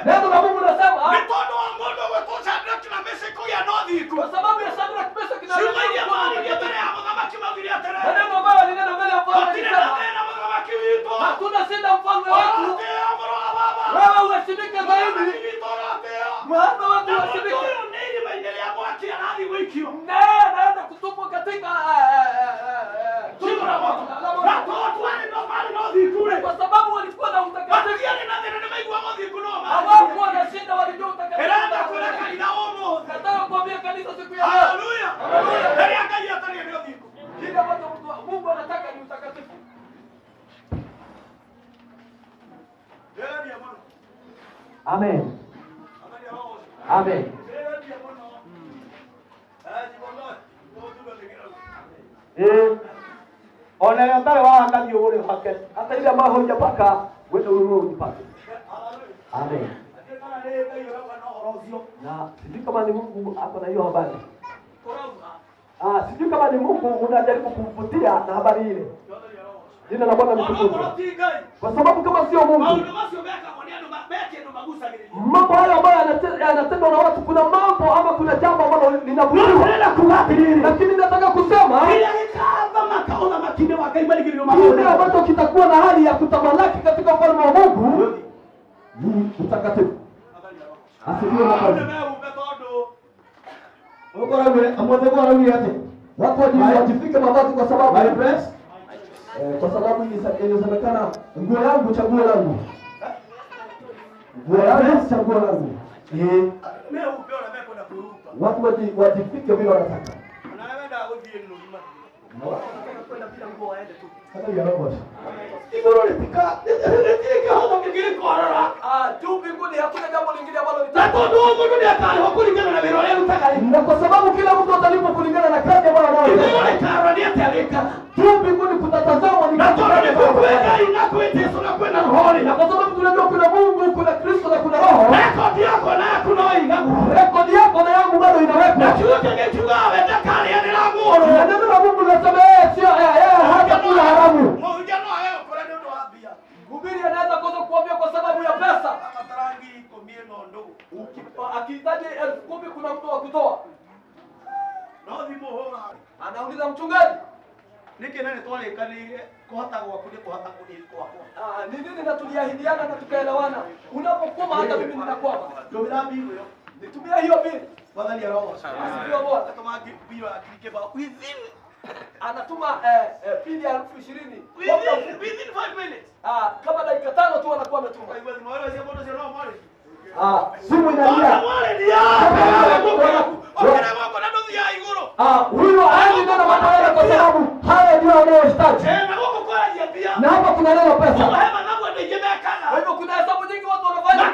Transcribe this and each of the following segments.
Neno la Mungu linasema kwa sababu ya Shadraka, Meshaki na Abednego, maneno ambayo alinena mbele ya mfalme alisema, hatuna shida mfalme wetu, wewe uheshimike zaidi, mwana watu uheshimike. Naenda kutupwa katika kwa sababu walikuwa na utakatifu, hawakuwa na shida, walijua utakatifu. Nataka kuambia kanisa siku ya leo, kile ambacho Mungu anataka ni utakatifu. Amen. Amen. Ona yatare wa ngaji ule hake. Hata ile ambayo hujapaka wewe wewe ujipake. Amen. Na sijui kama ni Mungu hapo na hiyo habari. Sijui kama ni Mungu unajaribu kumvutia na habari ile. Jina la Bwana litukuzwe. Kwa sababu kama sio Mungu, mambo haya ambayo yanatendwa na watu, kuna mambo ama kuna jambo ambalo linavuliwa. Lakini nataka kusema kile ambacho kitakuwa na hali ya kutamalaki katika ufalme wa Mungu ni utakatifu. Asifiwe Bwana. Watu wajifike mavazi kwa sababu kwa sababu inasemekana nguo yangu chaguo langu. Nguo yangu chaguo langu. Watu wajifike vile wanataka. Hata ya roho. Igoroletika. Hapo kingine korora. Tu mbinguni hakuna jambo lingine ambalo litatoa Mungu ndiye atalipa kulingana na vile wewe unataka. Na kwa sababu kila mtu atalipwa kulingana na kazi ambayo anayofanya. Igoroletika ndiye atalika. Tu mbinguni kutatazamwa ni kazi gani kuweka inakuitesa na kwenda rohoni. Na kwa sababu tunajua kuna Mungu, kuna Kristo na kuna Roho. Rekodi yako na kuna ingamu. Rekodi yako na yangu bado inawekwa. Na chuo kingechugawe dakali ya Mungu. Na neno la Mungu linasema sio hata kula haramu. Mhubiri anaweza kosa kuambia kwa sababu ya pesa. Akihitaji 10,000 kuna mtu wa kutoa. Anauliza mchungaji, niki nani tuone kali kuhata kwa kuhata kwa. Ni nini na tuliahidiana na tukaelewana. Unapokuwa hata mimi ninakuwa. Ndio bila nitumia hiyo bili. Wadhani ya roho. Asifiwe Bwana. Kama bila akikeba within anatuma pili ya 20,000 within 5 minutes. Kama dakika 5 tu anakuwa ametuma. Simu inalia. Huyo haendi tena mataele kwa sababu haya ndio wanayohitaji. Na hapa kuna neno pesa. Kwa hivyo kuna hesabu nyingi watu wanafanya.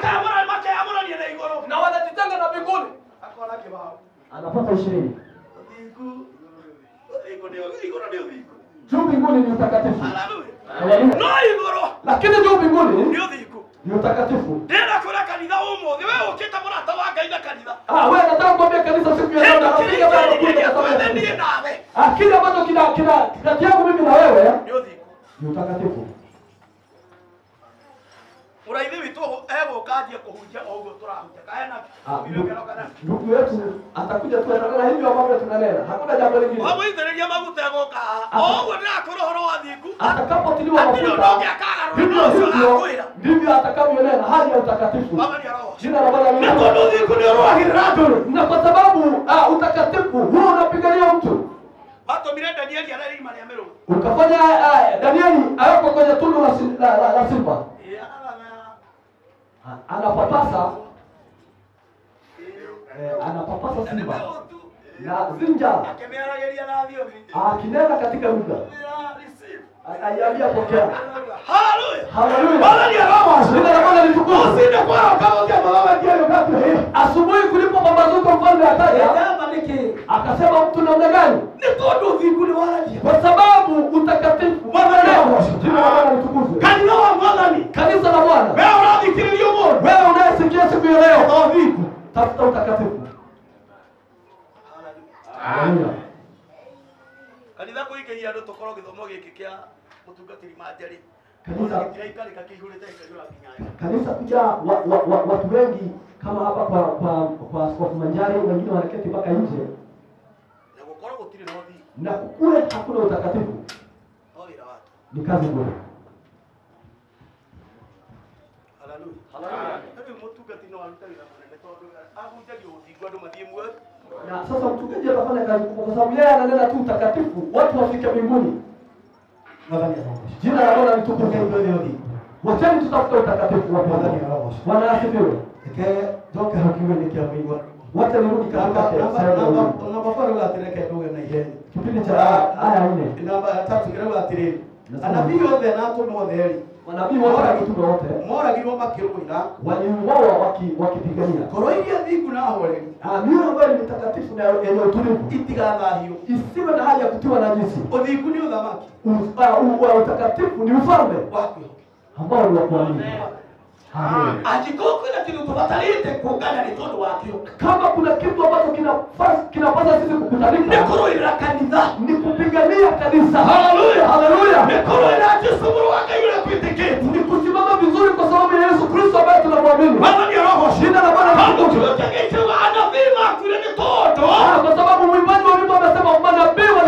Na wanajitenga na mbinguni. Anapata 20. Juu mbinguni ni utakatifu. Haleluya. Lakini juu mbinguni ni utakatifu. Tena kuna kanisa humo. Wewe ukita mbona tawaga ila kanisa. Wewe unataka kuambia kanisa siku ya leo napiga bado ndiye nawe. Kile ambacho kina kati yangu mimi na wewe ni utakatifu. Uraidhi tu hebu kaje kuhujia au turahuja. Kaena ndugu yetu atakuja tu na hivyo ambavyo tunanena. Hakuna jambo lingine. Hapo ndio mafuta yagoka. Ndio kurohoro wathiku. Atakapotiliwa mafuta. Ndivyo atakavyonena hali ya utakatifu. Jina la Bwana litukuzwe. Na kwa sababu utakatifu huo unapigania mtu. Hata bila Danieli analima ya mero. Ukafanya Danieli ayoko kwenye tundu la simba. Anapapasa simba na zinja akinena katika lugha ayambia pokea. Haleluya. Jina la Bwana litukuzwe. Asubuhi kulipopambazuka mfalme akaja akasema mtu namna gani? Kwa sababu utakatifu. Jina la Bwana litukuzwe. Kanisa la Bwana. Wewe unayesikia siku ya leo tafuta utakatifu. Haleluya. Kanitha kuike hiyo tokoro githomo giki kia mutungatiri majari kanisa kuja watu wengi kama hapa kwa Askofu Manjari, wengine wanaketi mpaka nje. Na kule hakuna utakatifu. Ni kazi bure. Na sasa mchungaji anafanya kazi kubwa kwa sababu yeye ananena tu utakatifu, watu wafike mbinguni. Jina la Bwana litukuzwe. Wacheni tutafuta utakatifu wa Bwana. Bwana asifiwe. Toka hakiwe nikiambiwa. Wacha nirudi katika unapofanya atireke ndogo na yeye. Kipindi cha aya 4. Namba 3 kirewa atiriri. Anabii wote na tuno wote. Wanabii wote na tuno wote. Mora giro makiruira. Waliuawa wakipigania. Koroiria thiku na hore. Mioyo ambayo ni mtakatifu na yenye utulivu. Itigadha hiyo. Isiwe na haja ya kutiwa najisi. Uthiku ni uthamaki. Utakatifu ni ufalme wako ambao ni wa kuamini. Ajikoko na kitu tubatalite kuungana ni todo wakio. Kama kuna kitu ambacho kinapasa sisi kukutalika. Nikoro ila kanisa. Ni kupigania kanisa. Haleluya. Haleluya. Nikoro ila jisumuru wake yule kuitiketi. Ni kusimama vizuri kwa sababu ya Yesu Kristo ambaye tunamwamini. Bwana ni roho. Jina la Bwana ni kutukuzwe. Anavima kule ni todo. Kwa sababu mwimbaji wa wimbo amesema manabii wa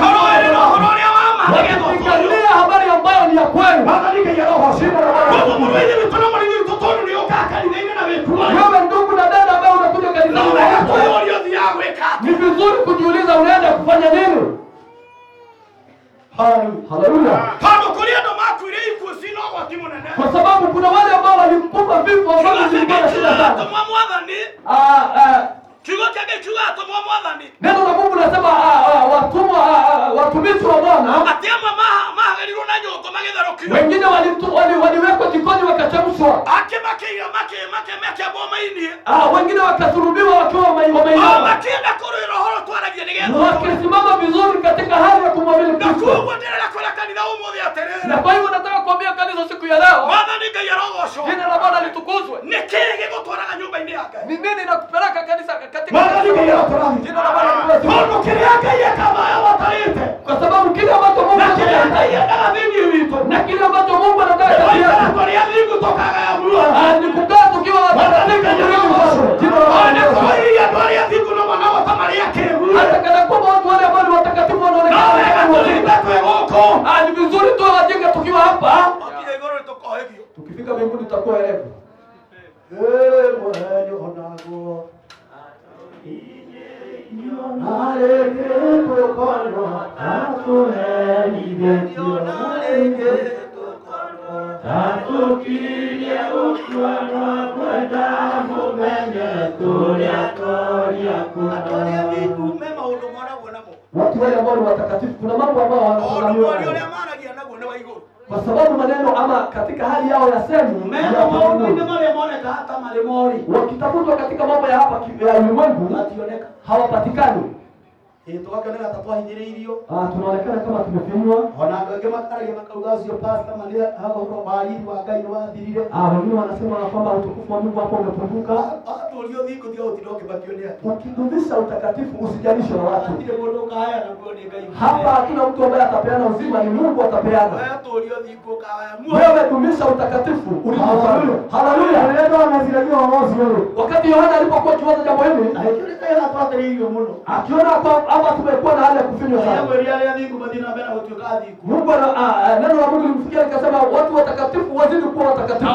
kupigania habari ambayo ni ya kweli. Bwana ni roho. Jina la Bwana. Mungu mwenyewe mtoto mwenyewe mtoto ni okaka ni nini na wewe. Wewe ndugu na dada ambao unakuja kanisani. Ni vizuri kujiuliza unaenda kufanya nini? Haleluya. Kama kulia ndo matu ile iko sino kwa timu nene. Kwa sababu kuna wale ambao walikufa vifo ambavyo vilikuwa shida sana. Kigo chake chuga atomwa mwadhani. Neno la Mungu linasema watumwa watumishi wa Bwana. Atiama mahagaliro na nyoko magedaro kio. Wengine waliwekwa jikoni wakachemshwa. Make boma ini. Wengine wakasulubiwa wakiwa wameinama. Makienda korero horo twaragie nigeza. Wakisimama vizuri katika hali ya kumwamini Kristo. Na kuendelea kwa kanisa umoja ya terere. Na kwa hivyo nataka kuambia kanisa siku ya leo. Mwadhani gayarogo. Jina la Bwana litukuzwe. Nikege gotwara nyumba ini yake. Ni nini nakupeleka kanisa katika jina la Bwana litukuzwe. Mungu kiliaka yeye kama yawatalite. Kwa sababu kile ambacho Mungu anataka yeye ndio vingi vitu. Na kile ambacho Mungu anataka yeye ndio kutoka ya Mungu. Ni kukaa tukiwa katika jina la Bwana. Kwa hiyo ndio ya vitu na wanao tamari yake. Hata kana kwa watu wale ambao watakatifu wanaonekana. Ni vizuri tu wajenga tukiwa hapa. Tukifika mbinguni tutakuwa elevu. Mwana onago. Watu wale ambao ni watakatifu kuna mambo ambao wanafanyiwa kwa sababu maneno ama katika hali yao ya semi wakitafutwa katika mambo ya hapa ya ulimwengu hawapatikani. Tunaonekana kama tumefinywa. Wengine wanasema kwamba utukufu wa Mungu hapo umepunguka. Ukidubisha utakatifu usijalishwe na watu. Hapa hakuna mtu ambaye atapeana uzima, ni Mungu atapeana. Wewe dumisha utakatifu ulichofanya. Haleluya. Wakati Yohana alipokuwa akiwaza jambo hili, akiona hapa tumekuwa na hali ya kufinywa sana. Mungu neno la Mungu limfikia likasema watu watakatifu wazidi kuwa watakatifu.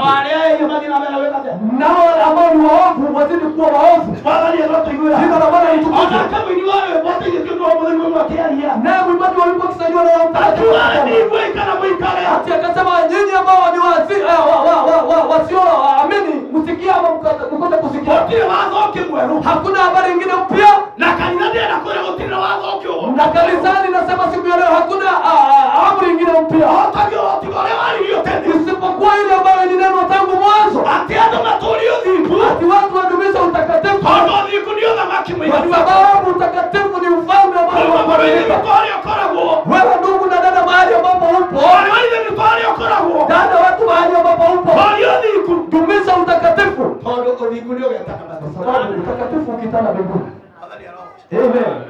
Nao ambao ni waovu wazidi kuwa waovu. Jina la Bwana litukuzwe. Na mwimbaji walikuwa kisaidiwa na Roho Mtakatifu. Hata akasema nyinyi ambao ni wasioamini msikia ama mkote kusikia. Hakuna habari nyingine mpya. Na kanisani nasema siku ya leo hakuna amri nyingine mpya. Isipokuwa ile ambayo ni neno tangu mwanzo. Ati watu wadumisha utakatifu. Kwa sababu utakatifu ni ufalme ambao wewe ndugu na dada mahali ambapo upo. Dada watu mahali ambapo upo. Dumisha utakatifu. Kwa sababu utakatifu ukitana mbinguni. Amen.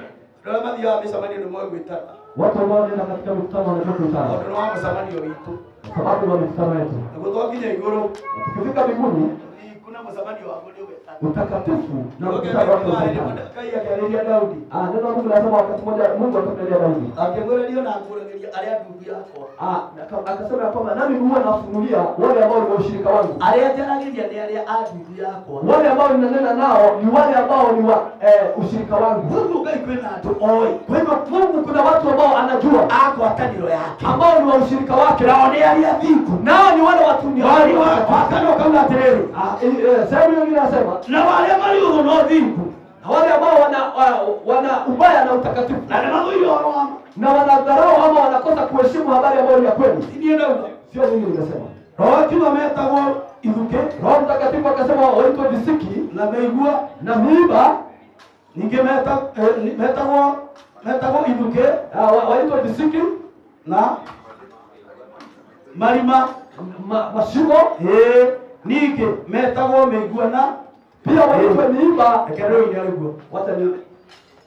Watu ambao wanaenda katika mkutano wanajua kutana. sababu wa mikutano yetu. Tukifika mbinguni kuna msabani wa utakatifu na mkutano wako kai akaelezea Daudi. Neno la Mungu linasema wakati mmoja Mungu akamwambia Daudi, akiongelea na kuongelea alia ndugu yako. Akasema kwamba nami huwa nafunulia wale ambao ni washirika wangu. Aliyejaraglia ni alia ndugu yako. Wale ambao ninanena nao ni wale ambao ni wa ushirika wangu. Mungu gaikwena tu oi. Kwa hivyo Mungu kuna watu ambao anajua ako ataniro yake. Ambao ni wa ushirika wake. Nao ni alia viku. Nao ni wale watu ni wale wakano kama tereri. Sehemu nyingine nasema na wale walio na viku. Na wale ambao wana ubaya na utakatifu. Na wanadharau ama wanakosa kuheshimu habari ambayo ni ya kweli. Sio mimi nimesema. Roho kiwa metago ivuke. Roho Mtakatifu akasema waitwa visiki na meigua na miiba metago ivuke. Waitwa visiki na marima mashimo nike metago meigua na pia waitwa miiba. Ekereo ni alikuwa wacha ni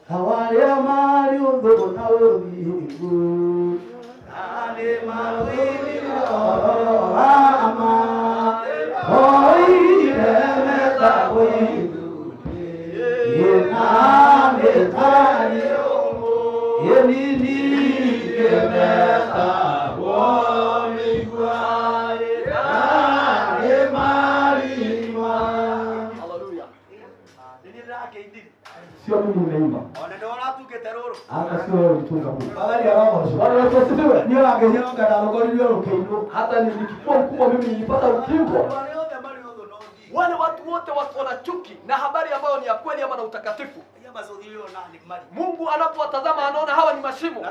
hawale amali udhogo na wingu ale mawili ama oile meta wingu yena metani yenini meta wingu ale malima. Haleluya. Sio mimi nimeimba. Wanaona tuketeroro. Hata sio mtunga huu. Bali hapo. Bali watu wasifiwe. Ndio angenyonga na ngolio ukiinuka. Hata nikikuwa mkubwa mimi nilipata ukingwa. Wale watu wote wana chuki na habari ambayo ni ya kweli ama na utakatifu. Mungu anapowatazama anaona hawa ni mashimo.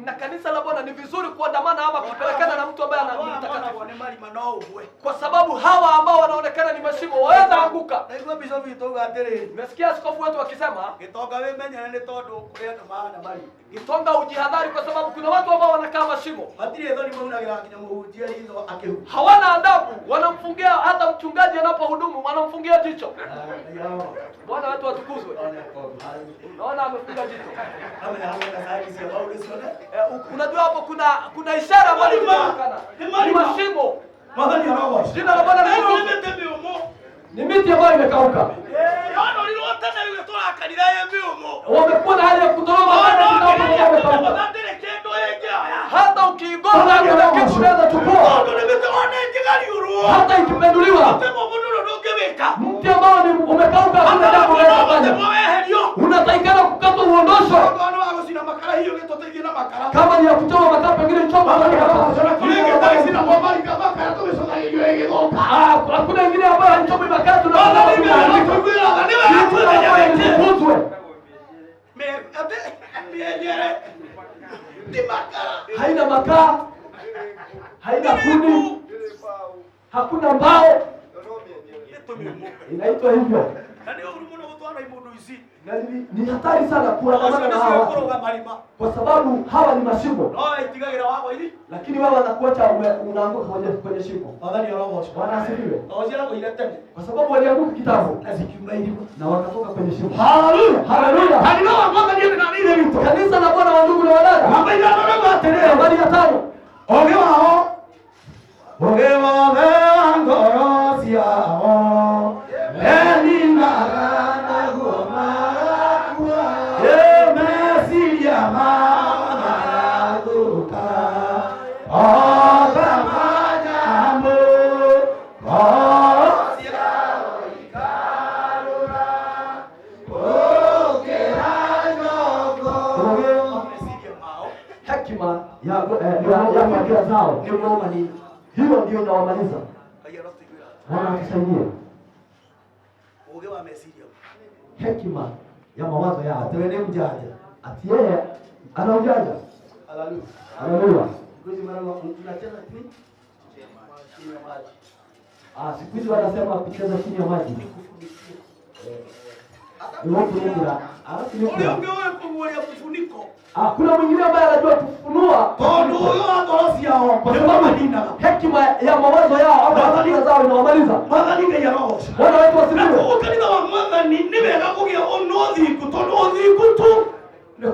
Na kanisa la Bwana ni vizuri kuandamana ama kupelekana na mtu ambaye ana utakatifu. Kwa sababu hawa ambao wanaonekana ni mashimo waweza anguka. Nimesikia askofu wetu wakisema Gitonga ujihadhari kwa sababu kuna watu ambao wanakaa mashimo. Hawana adabu, wanamfungia hata mchungaji anapohudumu wanamfungia jicho. Bwana watu watukuzwe. Unaona amefunga jicho. Unajua hapo kuna ishara ambayo inaonekana. Ni mashimo. Jina la Bwana ni miti ambayo imekauka. Wamekuwa na hali ya kudoroma hata ukiigonga kuna kitu unaweza chukua. Hata ikipenduliwa mti ambao ni umekauka kuna jambo unaweza fanya. Unatakikana kukata uondosho. Kama ni ya kuchoma makaa pengine choma hakuna ingine ambayo haichomi makaa haina makaa, haina kuni, hakuna mbao, inaitwa hivyo. Ni hatari sana kuandamana na hawa kwa sababu hawa ni mashimo. Lakini wao wanakuacha unaanguka kwenye shimo. Bwana asifiwe. Kwa sababu walianguka kitambo na wakatoka kwenye shimo. Haleluya. Haleluya. Kanisa la Bwana wa ndugu na wadada. Habari ya tano. Ogewa ngoro siao. ya zao hiyo ndio inawamaliza. Bwana tusaidie. Hekima ya mawazo yao. Tuende mjanja. Ati yeye ana ujanja. Haleluya. Haleluya. Tunacheza nini? Siku hizi wanasema kucheza chini ya maji. Kuna mwingine ambaye anajua kufunua hekima ya mawazo yao au tabia zao inawamaliza. Bwana wetu asifiwe.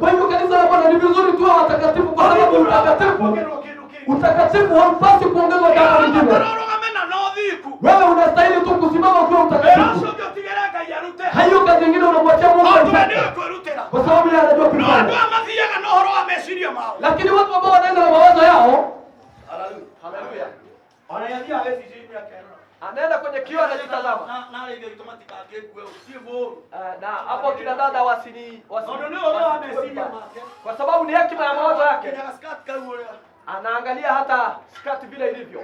Kwa hivyo kanisa la Bwana ni vizuri tuwe watakatifu, kwa sababu utakatifu haupasi kuongezwa jambo lingine. Wewe unastahili tu kusimama ukiwa mtakatifu. Hayo kazi nyingine unamwachia Mungu, kwa sababu yeye anajua kufanya. Lakini watu ambao wanaenda na mawazo yao, haleluya, anaandia hawezi jini yake. anaenda kwenye kioo anajitazama. Na hapo kina dada kwa sababu ni hekima ya mawazo yake. Anaangalia hata skati vile ilivyo.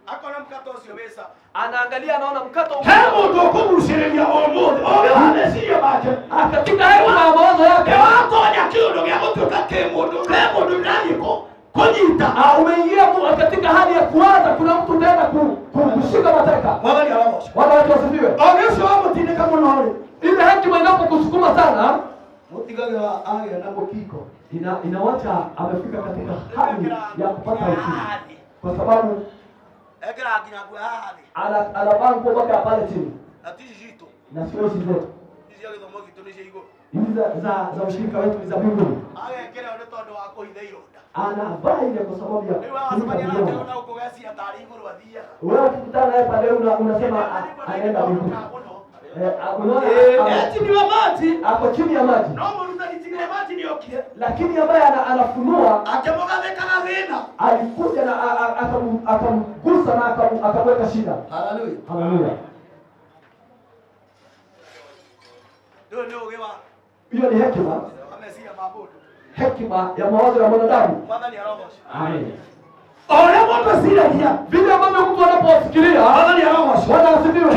Akona mkato usioweza. Anaangalia anaona mkato hebu ndio kumshiria omozi. Amesikia bache. Katika hekima ya mawazo yake. Watu wanyakiundo ya mtu kakemodo. Kemodo ndiko. Kujita. Umeingia katika hali ya kuanza, kuna mtu tena kushika mateka. Wale alamos. Wale watu wasifiwe. Onyesha hapo tinde kama nawe. Ile hekima inapokusukuma sana, mtigaga aya na mokiko. Inawacha amefika katika hali ya kupata hekima. Kwa sababu anabango mpaka pale chini. Na sio hizi zetu. Hizi za ushirika wetu ni za mbinguni. Anavaa ile kwa sababu ya wewe ukikutana naye pale unasema anaenda mbinguni. Eti ni maji, ako chini ya maji. Lakini ambaye anafunua alikuja na akamgusa na akamweka shida. Haleluya. Haleluya. Hiyo ni hekima. Hekima ya mawazo ya mwanadamu. Amen. Ole mwana siragia. Vile ambavyo mtu anapofikiria, wanasifiwa.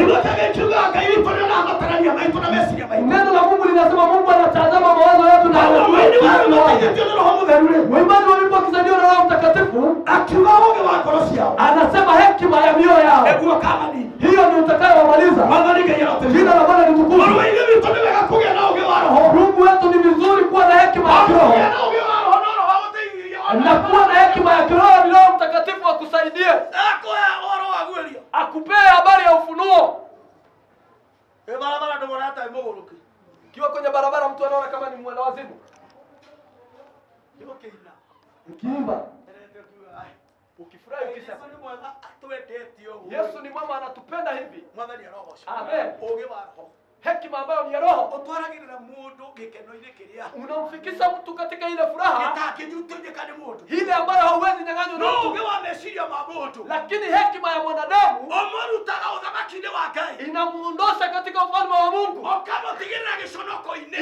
Neno la Mungu linasema Mungu anatazama mawazo yetu na Waimani walipokisaidiwa na Roho Mtakatifu, anasema hekima ya mioyo yao. Hiyo ni utakayowamaliza. Jina la Bwana litukuzwe. Mungu wetu ni vizuri kuwa na hekima ya kiroho. Na kuwa na hekima ya kiroho ni Roho Mtakatifu akusaidie. Akupee habari ya ufunuo. Kiwa kwenye barabara mtu anaona kama ni mwenda wazimu. Ukiimba, ukifurahi ukisema Yesu ni mama anatupenda hivi. Amen. Hekima ambayo ni ya roho unamfikisha mtu katika ile furaha ile ambayo hauwezi nyang'anywa na mtu. Lakini hekima ya mwanadamu inamuondosha katika ufalme wa Mungu,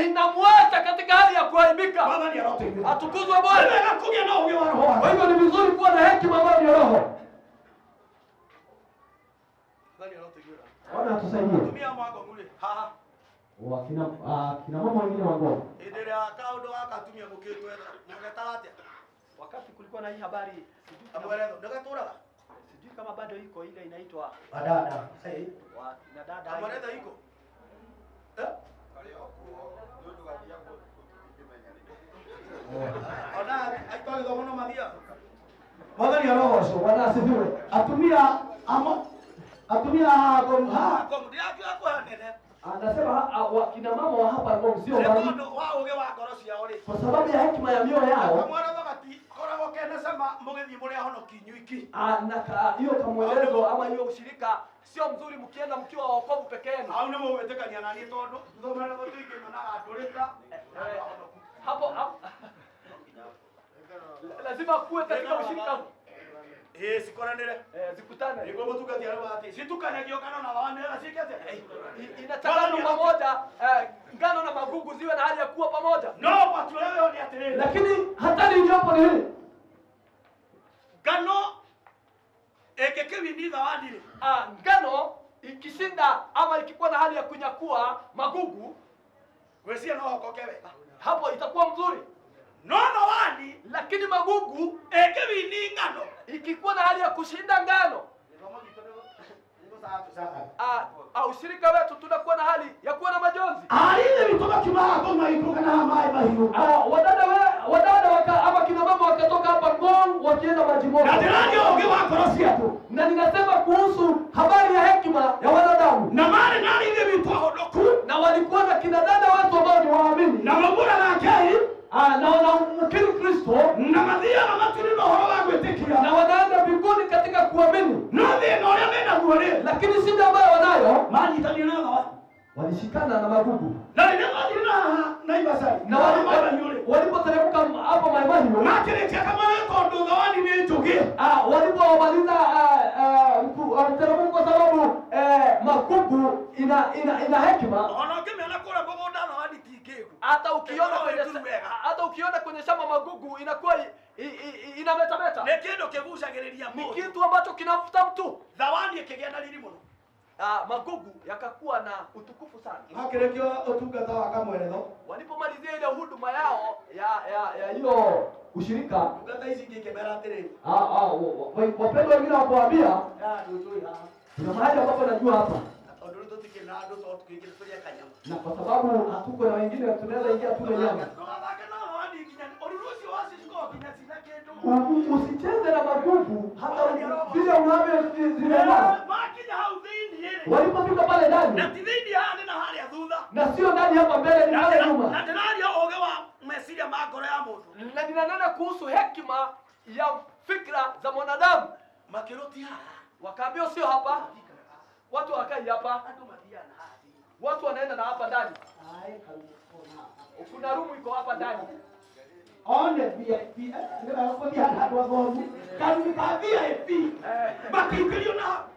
inamwacha katika hali ya kuaibika. Atukuzwe Bwana. Kwa hivyo ni vizuri kuwa na hekima ambayo ni ya roho. Bwana atusaidie. Tumia mwango mule. Ha. Kina mama wengine wa ngoma. Endelea kaundo akatumia muketwe na ngatarate. Wakati kulikuwa na hii habari, sijui kama bado iko ile inaitwa badada. Na dada. Amareda iko. Ona aitwa ngono mabia. Bwana ni roho sio, Bwana asifiwe. Atumia anasema wakina mama wa hapa kwa sio bali kwa sababu ya hekima ya mioyo yao. Hiyo kamwelezo ama hiyo ushirika sio mzuri mkienda mkiwa wokovu peke yenu. Hapo lazima kuwe katika ushirika. Sikoranire. Zikutane. Niko mtukati arabati. Situkanagio kana na wane asikete. Inataka pamoja ngano na magugu ziwe na hali ya kuwa pamoja. No, watu leo ni atele. Lakini hatari iliyopo ni hili. Ngano ekekewi ni zawadi. Ngano ikishinda ama ikikuwa na hali ya kunyakua magugu, wesia no hokokewe. Hapo itakuwa mzuri. Nono wani, lakini magugu ekewi ni ngano ikikuwa na hali ya kushinda ngano, ushirika wetu tunakuwa na hali ya kuwa na majonzi. Wadada ama kina mama wakatoka hapa Ngong wakienda maji moto. Na ninasema kuhusu habari ya hekima ya wanadamu. Na walikuwa na kina dada watu ambao ni waamini. lakini shida ambayo wanayo mali itanionaga walishikana na magugu na ibasari na walipoteremka hapo maimani makelekea kama kondo zawadi ni njugi walipomaliza teremka kwa sababu magugu ina hekima. Hata ukiona kwenye shamba magugu inakuwa inametameta, ni kitu ambacho kinafuta mtu. zawadi ikigenda lili muno magugu yakakuwa na utukufu sana. Walipomalizia ile huduma yao ya hiyo ushirika, wapendwa wengine wakuambia kuna mahali ambapo najua hapa, na kwa sababu hatuko na wengine tunaweza ingia tule nyama. Usicheze na magugu hata vile unavyozielewa. Walipofika pale ndani, na sio ndani hapa mbele, ni pale nyuma. Na ninanena kuhusu hekima ya fikra za mwanadamu. Wakaambia sio hapa, watu wakai hapa, watu wanaenda na hapa ndani. Kuna rumu iko hapa ndani. One VIP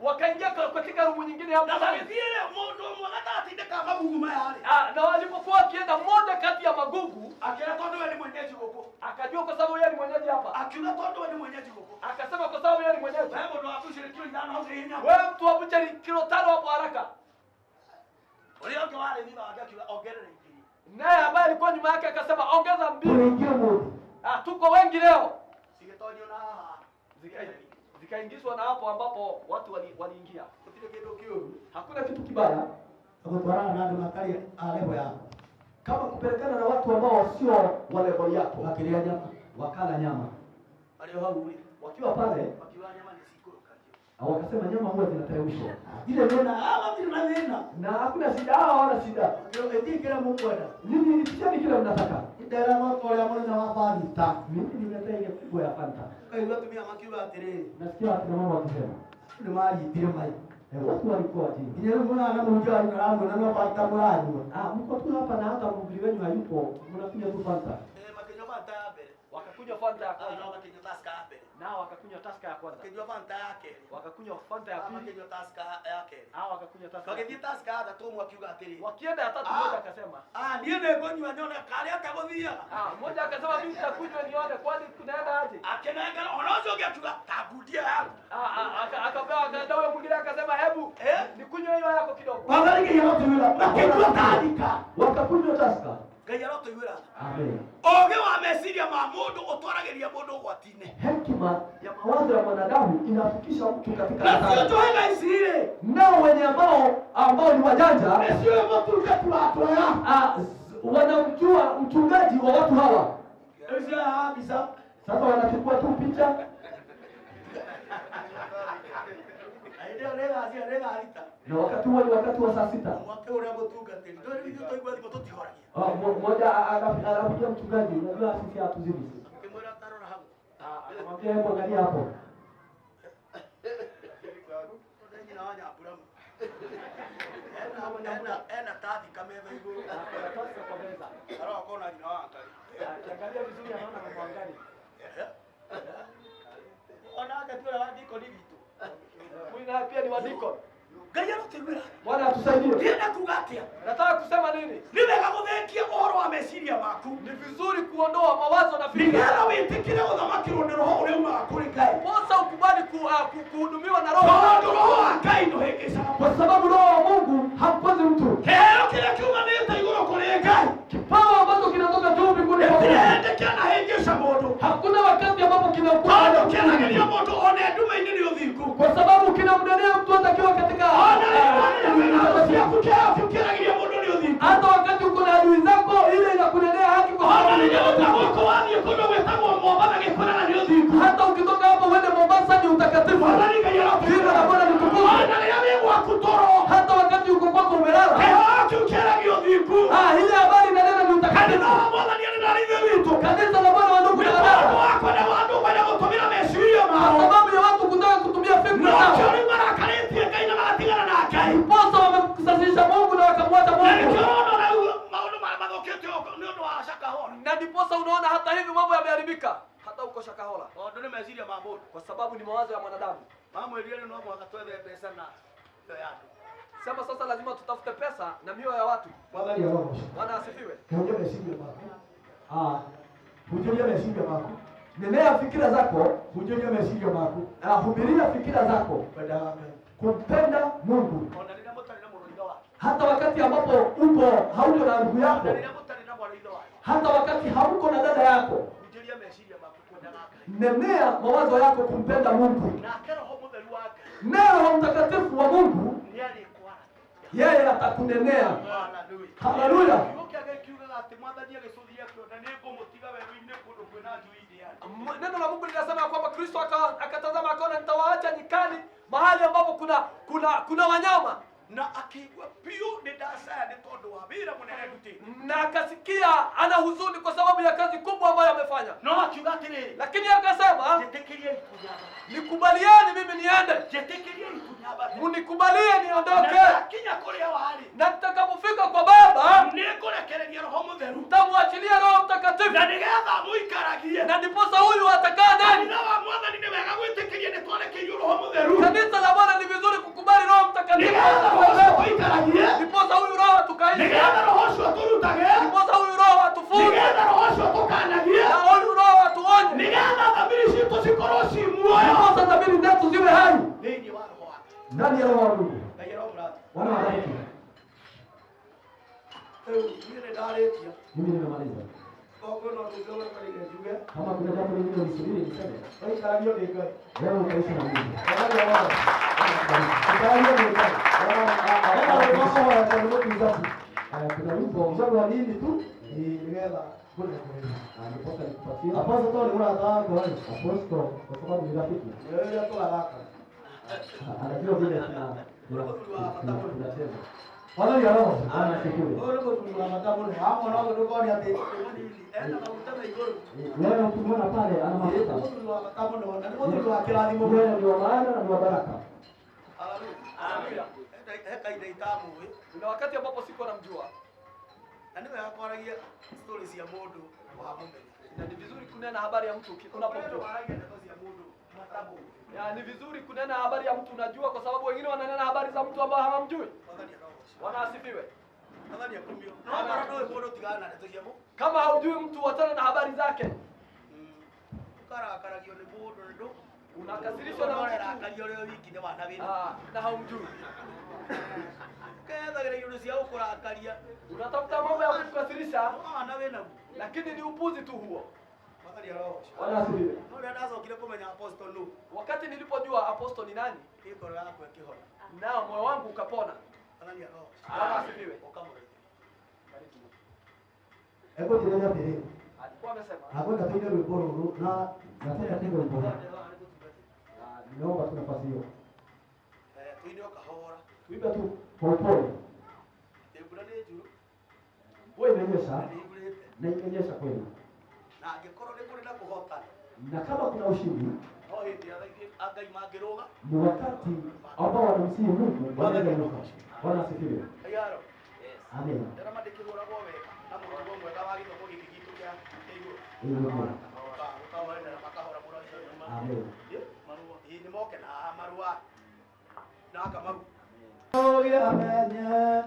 wakaingia katika rumu nyingine hapo ndani. Na walipokuwa wakienda, mmoja kati ya magugu akajua kwa sababu yeye ni mwenyeji hapa. Akasema kwa sababu yeye ni mwenyeji, wewe mtu wa buchari kilo 5 hapo haraka. Naye ambaye alikuwa nyuma yake akasema ongeza mbili. Tuko wengi leo. Zikaingizwa na hapo ambapo watu waliingia. Hakuna kitu kibaya kama kupelekana na watu ambao sio wale wale yako. Wakala nyama wakiwa pale, wakasema nyama huwa zinateremshwa na hakuna shida wala shida. Nini kila mnataka? Mimi nimetea ile kubwa ya Fanta. Nasikia akina mama wakisema watu walikuwa wajini. Mko tu hapa na hata mhubiri wenu hayupo, mnakunywa tu Fanta. Wakakunywa Fanta ya kwanza, nao wakakunywa Tusker ya kwanza, wakakunywa Fanta ya pili, wakakunywa Tusker wakienda ya tatu. Mmoja akasema mmoja akasema mimi nitakunywa nione kwani kunaenda aje. Akapewa akaenda, huyo mwingine akasema hebu nikunywe hiyo yako kidogo. Wakakunywa Tusker. Amen. Hekima ya mawazo ya mwanadamu inafikisha mtu katika hatari. Nao wenye ambao ni wajanja wanamjua mchungaji wa watu hawa. Sasa wanachukua tu picha na wakati huo ni wakati wa saa 6. Mmoja anapigia mchungaji, unajua sisi hatuzidi. Akamwambia hebu angalia hapo. Angalia vizuri, anaona mamwangalia. Mwina pia ni wadiko. Bwana atusaidie. Nataka kusema nini? Ni vizuri kuondoa mawazo na fikra. Posa ukubali kuhudumiwa na Roho. Kwa sababu Roho wa Mungu hampozi mtu. Kipawa ambacho kinatoka juu mbinguni. Hakuna wakati ambapo kinakuwa. Kwa sababu kinamnenea mtu atakiwa katika hata wakati uko na adui zako, ile inakunenea haki kwa hata ukitoka hapo uende Mombasa ni utakatifu. Jina la Bwana litukuzwe. Hata wakati uko kwako umelala, ile habari inanena ni utakatifu. Kanisa la Bwana wa ndugu na dada, kwa sababu ya watu kutaka kutumia fikra ndiposa unaona hata hivi mambo yameharibika hata uko Shakahola. Ndio nimesikia mambo. Kwa sababu ni mawazo ya mwanadamu. Mambo ile ndio wakatoa pesa na hiyo yako. Sema sasa lazima tutafute pesa na mioyo ya watu. Bwana ya roho. Bwana asifiwe. Kaja meshinga mako. Hujulia meshinga mako. Nenea fikira zako, hujulia meshinga mako. Hubiria fikira zako. Kumpenda Mungu. Hata wakati ambapo uko hauko na ndugu yako. Hata wakati hauko na dada yako. Nenea mawazo yako kumpenda Mungu. Na Roho Mtakatifu wa Mungu yeye atakunenea. Haleluya. Neno la Mungu linasema kwamba Kristo akatazama akaona nitawaacha nyikani mahali ambapo kuna wanyama na akigwa pio ni dasa ni todo wa bila munene duti na akasikia ana huzuni kwa sababu ya kazi kubwa ambayo amefanya. No akiugatire lakini akasema jetekelie ikunyaba. Nikubalieni mimi niende. Jetekelie ikunyaba. Munikubalie niondoke. Na kinya kule wali. Na nitakapofika kwa Baba nikurekereria Roho Mutheru. Nitamwachilia Roho Mtakatifu. Na nigetha muikaragie. Na ndiposa huyu atakaa ndani. Na wa mwana ni wega gwitikirie ni twarekerio Roho Mutheru. Kanisa la Bwana ni vizuri kukubali Roho Mtakatifu. Ndiposa huyu Roho tukaishi. Ndiposa huyu Roho atufunze. Na huyu Roho atuonye. Ndiposa dhamiri zetu ziwe hai. Ndani ya Roho wa Mungu. Bwana wabariki. Mimi nimemaliza. Kama kuna jambo lingine ulisubiri niseme. Leo utaishi na Mungu. Kuna wimbo mzuri wa nini tu nimeela kule nipoka nikupatia apostle ni mwana wangu wale apostle kwa sababu ni rafiki yeye tu haraka anajua vile tunacheza wala ya roho ana sikio wale kwa tunamata mbona hapo na wao ndio ni ati enda mafuta igoro leo tumeona pale ana mafuta ndio kwa kila nimo wewe ndio maana na baraka. Haleluya. Heka itamu wewe. Kuna wakati ambapo siko namjua. Na ndio yakoragia stories ya Mungu wa Mungu. Na ni vizuri kunena habari ya mtu unapomjua. Ya ni vizuri kunena habari ya mtu unajua kwa sababu wengine wananena habari za mtu ambao hawamjui. Bwana asifiwe. Kama haujui mtu watana na habari zake. Unakasirishwa na mtu. Na haumjui. Unatafuta mambo ya kukasirisha. Lakini ni upuzi tu huo. Bwana asifiwe. Wakati nilipojua apostle ni nani, na moyo wangu ukapona. Bwana asifiwe. Hebu tuendelee mbele. Alikuwa amesema. Hakuna tena wimbo huu na nataka tena wimbo. Naomba tu nafasi hiyo. Tuindio kahora. Tuimbe tu kwa upole. Wewe umenyesha. Na imenyesha kweli. Na angekoro ni kuri na kuhotana. Na kama kuna ushindi, no hindi agai mangiroga. Ni wakati ambao wanamsihi Mungu wanainuka. Bwana asifiwe. Ayaro. Yes. Amen. Tena madikihura kwa weka. Na mungu mwega wa githo giki gitu kya keigo. Amen. Ukawaenda na makahora mura. Amen. Marua. Hii ni moke na marua. Na kamaru. Oh ya menya.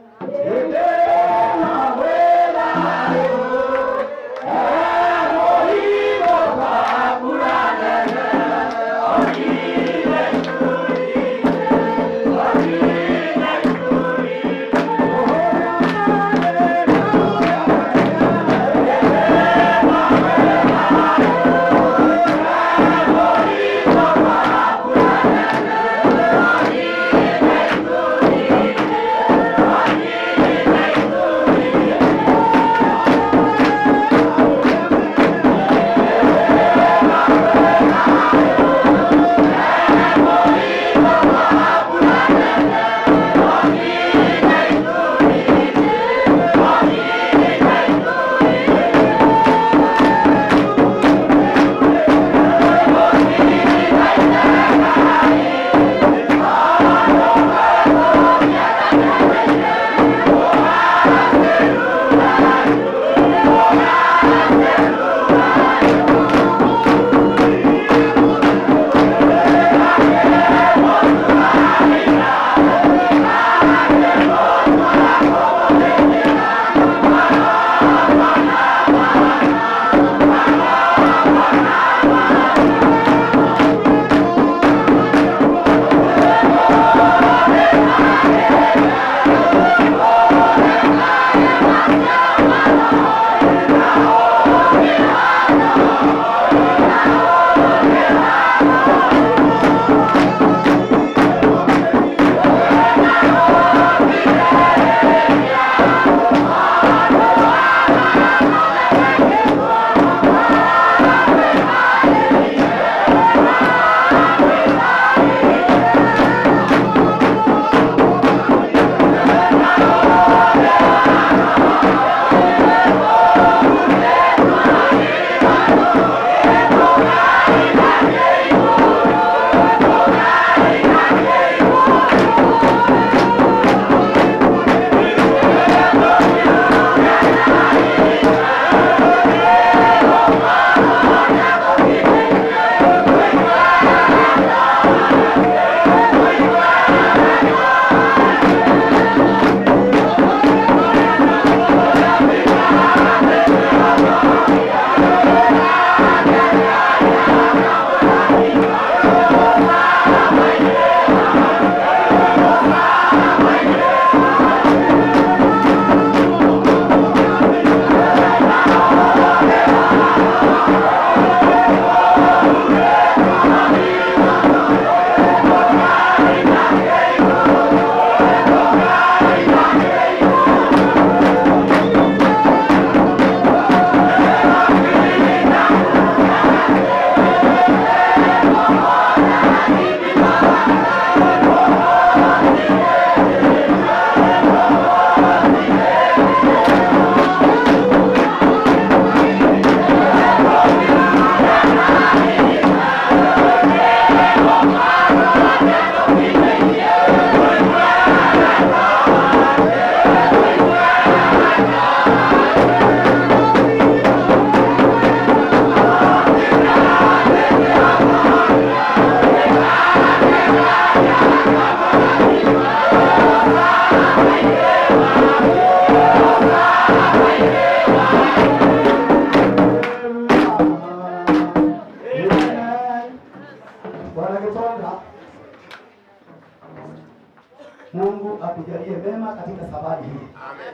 Mungu akujalie mema katika safari hii. Amen.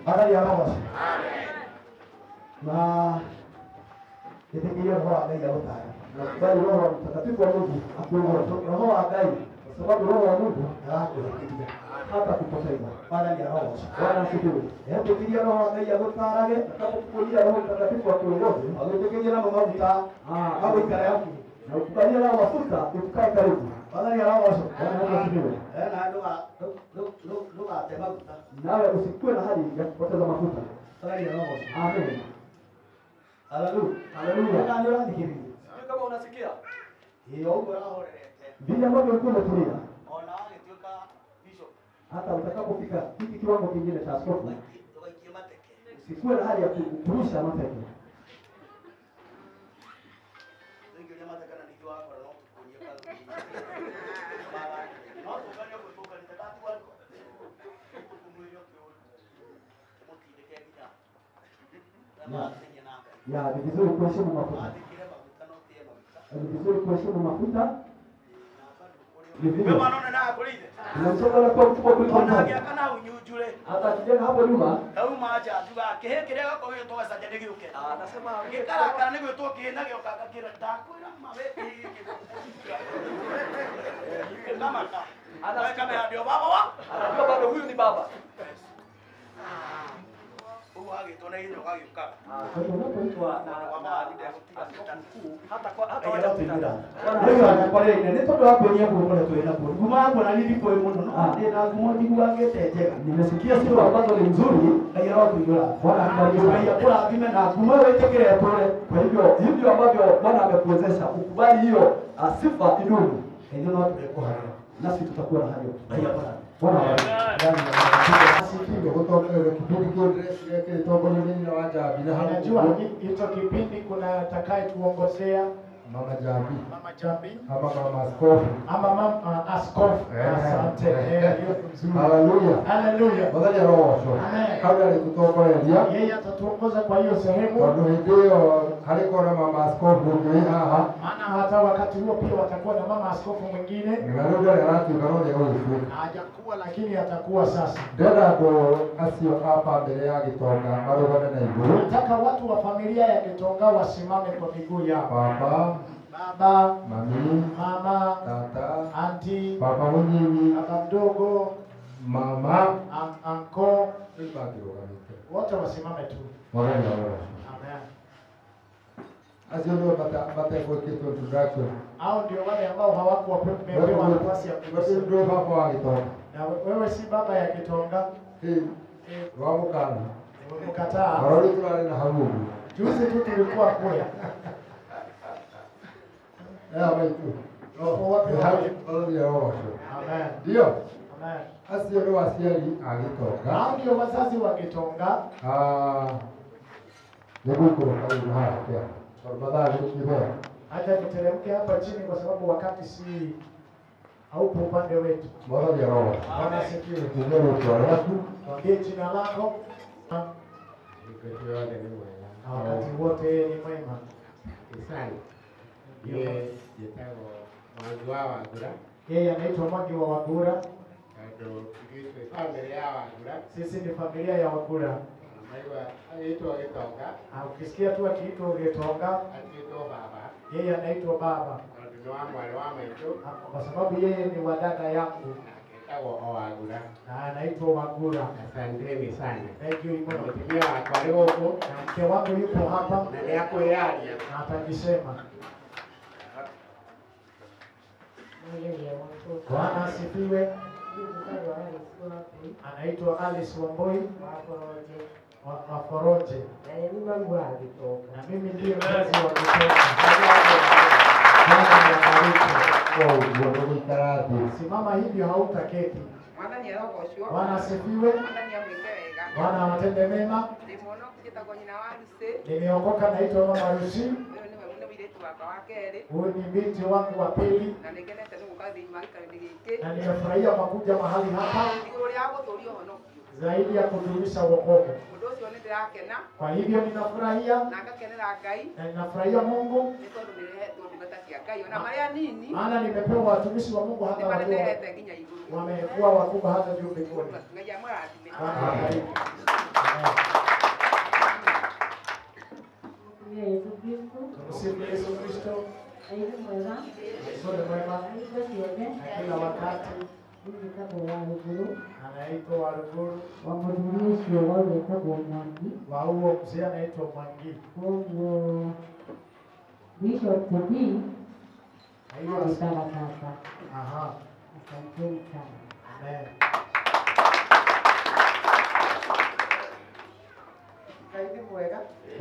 Baada ya roho. Amen. Na nitegemea roho ya Mungu atawala. Bali roho mtakatifu wa Mungu akuongoze. Roho wa Mungu kwa sababu roho wa Mungu anakuja hata kupoteza. Baada ya roho. Bwana asifiwe. Nitegemea roho wa Mungu atawala atakapokuja roho mtakatifu akuongoze. Nitegemea na mafuta hapo ikara yako. Na ukubalia roho mafuta ukae karibu. Baada ya roho. Bwana asifiwe. Na ndio atema mafuta. Nawe usikue na hali ya kupoteza mafuta. Baada ya roho. Amen. Haleluya. Haleluya. Ndio ndio kama unasikia hiyo vile ambavyo ulikuwa umetulia, ona alituka bishop, hata utakapofika hiki kiwango kingine cha askofu, usikuwe na hali ya kurusha mateke. Ndio jamaa atakana nijua hapo na kuonyesha kazi. Baba, nao tukanya kutoka nitakati wako. Kumweleo kwa. Mtikeke kita. Ya, ni vizuri kuheshimu mafuta. Ni vizuri kuheshimu mafuta. Ni vizuri. Wewe unaona na kulize. Unamsoma kwa mkubwa kuliko mmoja. Kana unyujule. Hata kijana hapo nyuma. Au maacha tuba kehekele kwa hiyo toa sajadegi uke. Anasema ngekala kana nego toki na gyo kakakira takwira mabe hiki. Kama ana kama ndio baba wa. Anajua bado huyu ni baba. Nimesikia siku ambazo ni nzuri. Kwa hivyo ambavyo Bwana amekuwezesha ukubali hiyo sifa idumu. Nasi tutakuwa na hayo. Bwana asifiwe. Kutoka kipindi kile kilitoka nini na wajabi na anajua hicho kipindi kuna atakaye kuongozea mama Jabi. Mama Jabi ama mama askofu ama mama askofu. Asante. Haleluya. Haleluya. Baada ya roho. Amen. Kabla ya kutoka yeye atatuongoza kwa hiyo sehemu. Ndio haliko na mama askofu ndio haha. Maana hata wakati huo pia watakuwa na mama askofu mwingine. Ndio rafiki kanoni huyo. Hajakuwa lakini atakuwa sasa. Ndio asio hapa mbele yake toka bado bado na hivyo. Nataka watu wa familia ya Gitonga wasimame kwa miguu yao. Baba, mami, mama, tata, auntie, baba mwenyewe, baba mdogo, mama, uncle, wote wasimame tu. Amen. Asio ndio bata kwa kitu introduction. Hao ndio wale ambao hawakuwa wapewa nafasi ya kusema. Ndio baba wa Gitonga. Na wewe si baba ya Gitonga. Wao kana. Umekataa. Warudi tulale na hamu. Juzi tu tulikuwa kule. Amen. Roho wapi roho. Amen. Ndio. Amen. Asio ndio wasiali Gitonga. Hao ndio wazazi wa Gitonga. Nebuko karibu hapa. Tafadhali niwe. Acha niteremke hapa chini kwa sababu wakati si haupo upande wetu. Bwana ya roho. Bwana asifiwe. Ndio kwa watu. Mwambie jina lako. Wakati wote ni mwema. Asante. Yeye anaitwa Mwangi wa Wagura. Sisi ni familia ya Wagura. Ukisikia tu akiitwa Gitonga, yeye anaitwa baba. Kwa sababu yeye ni wa dada yangu. Na anaitwa Wagura. Asanteni sana. Thank you Imani. Mtumia wako huko Na mke wangu yupo hapa. na yako yali. Na atajisema. Bwana asifiwe. Anaitwa Alice Wamboi wa Foroje. Na mimi ndiye mzazi wa Gitonga. Simama hivyo hautaketi. Bwana asifiwe. Bwana awatende mema. Nimeokoka, naitwa Mama Rusi. Huyu ni binti wangu wa pili. Na nimefurahia kwa kuja mahali hapa. zaidi ya kudumisha wokovu. Kwa hivyo ninafurahia na ninafurahia Mungu, maana nimepewa watumishi wa Mungu hata wamekuwa wakubwa hata juu mbinguni. Tumsifu Yesu Kristo. Sole mwema kila wakati. Anaitwa Waruguru. Wa huo mzee anaitwa Mwangi. Bishop Tobi. Hiyo sana sasa. Aha. Asanteni sana. Amen.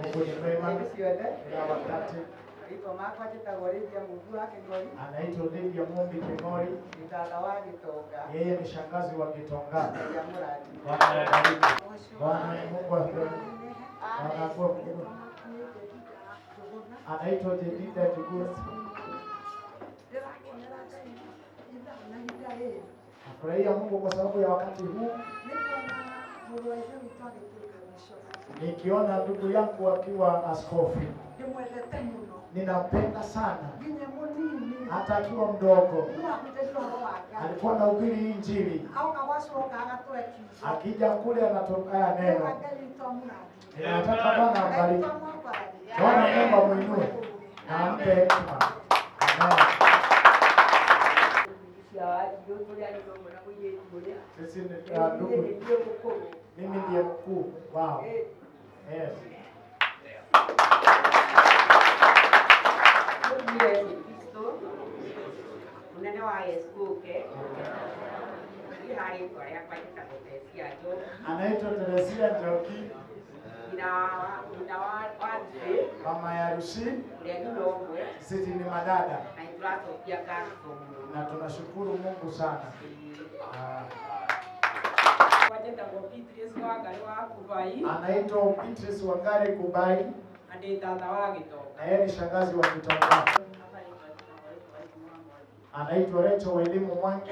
Mungu ni mwema kila wakati. Anaitwa Lydia Mumbi King'ori. Yeye ni shangazi wa Gitonga. Bwana awabariki. Bwana Mungu asifiwe. Anaitwa Jedida Tugura. Nafurahia Mungu kwa sababu ya wakati huu. Nikiona ndugu yangu akiwa askofu. Ninampenda sana. Hata akiwa mdogo alikuwa anahubiri Injili. Akija kule anatoka neno. Ninataka Bwana ambariki. Bwana Mungu muinue na ampe hekima. Amen. Sisi ni ndugu. Mimi ndiye mkuu wao. Yes. Anaitwa Teresia Njoki. Mama ya Rushi. Sisi ni madada. Na tunashukuru Mungu sana. Anaitwa Beatrice Wangari Kubai. Na yeye ni shangazi wa Gitonga. Anaitwa Rachel wa elimu Mwangi.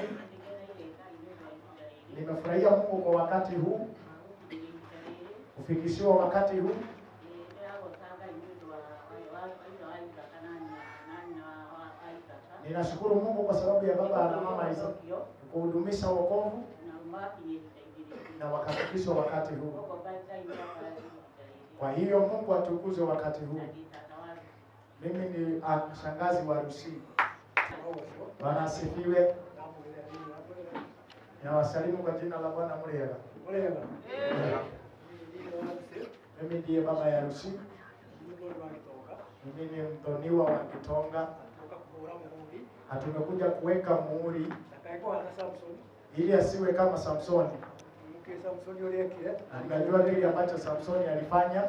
Nimefurahia Mungu kwa wakati huu, kufikishiwa wakati huu. Ninashukuru Mungu kwa sababu ya baba na mama hizo kuhudumisha wokovu na wakafikishwa wakati huu. Kwa hiyo Mungu atukuze wakati huu. Mimi ni shangazi wa Rushi. Bwana asifiwe. Nawasalimu kwa jina la Bwana Murega. Mimi ndiye baba ya Rushi. Mimi ni mdhoniwa wa Gitonga. Hatumekuja kuweka muhuri ili asiwe kama Samsoni. Anajua kile ambacho Samsoni alifanya.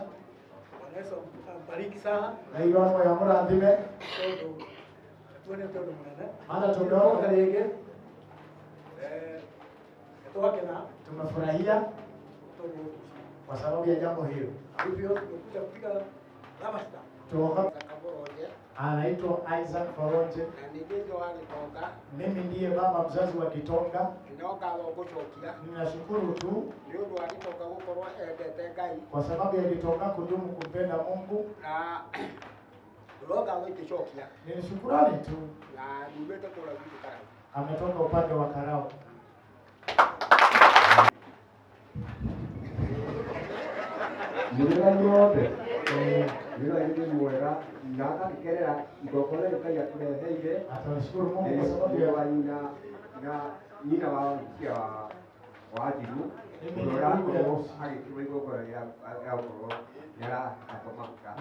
Na hiyo mambo ya mradhime. Maana tumeona tumefurahia kwa sababu ya jambo hilo. Anaitwa Isaac Foronje. Mimi ndiye baba mzazi wa Gitonga. Ninashukuru tu kwa sababu ya Gitonga kudumu kumpenda Mungu. Ni shukrani tu. Ametoka upande wa Karao. Atashukuru Mungu kwa sababu ya nina wajibu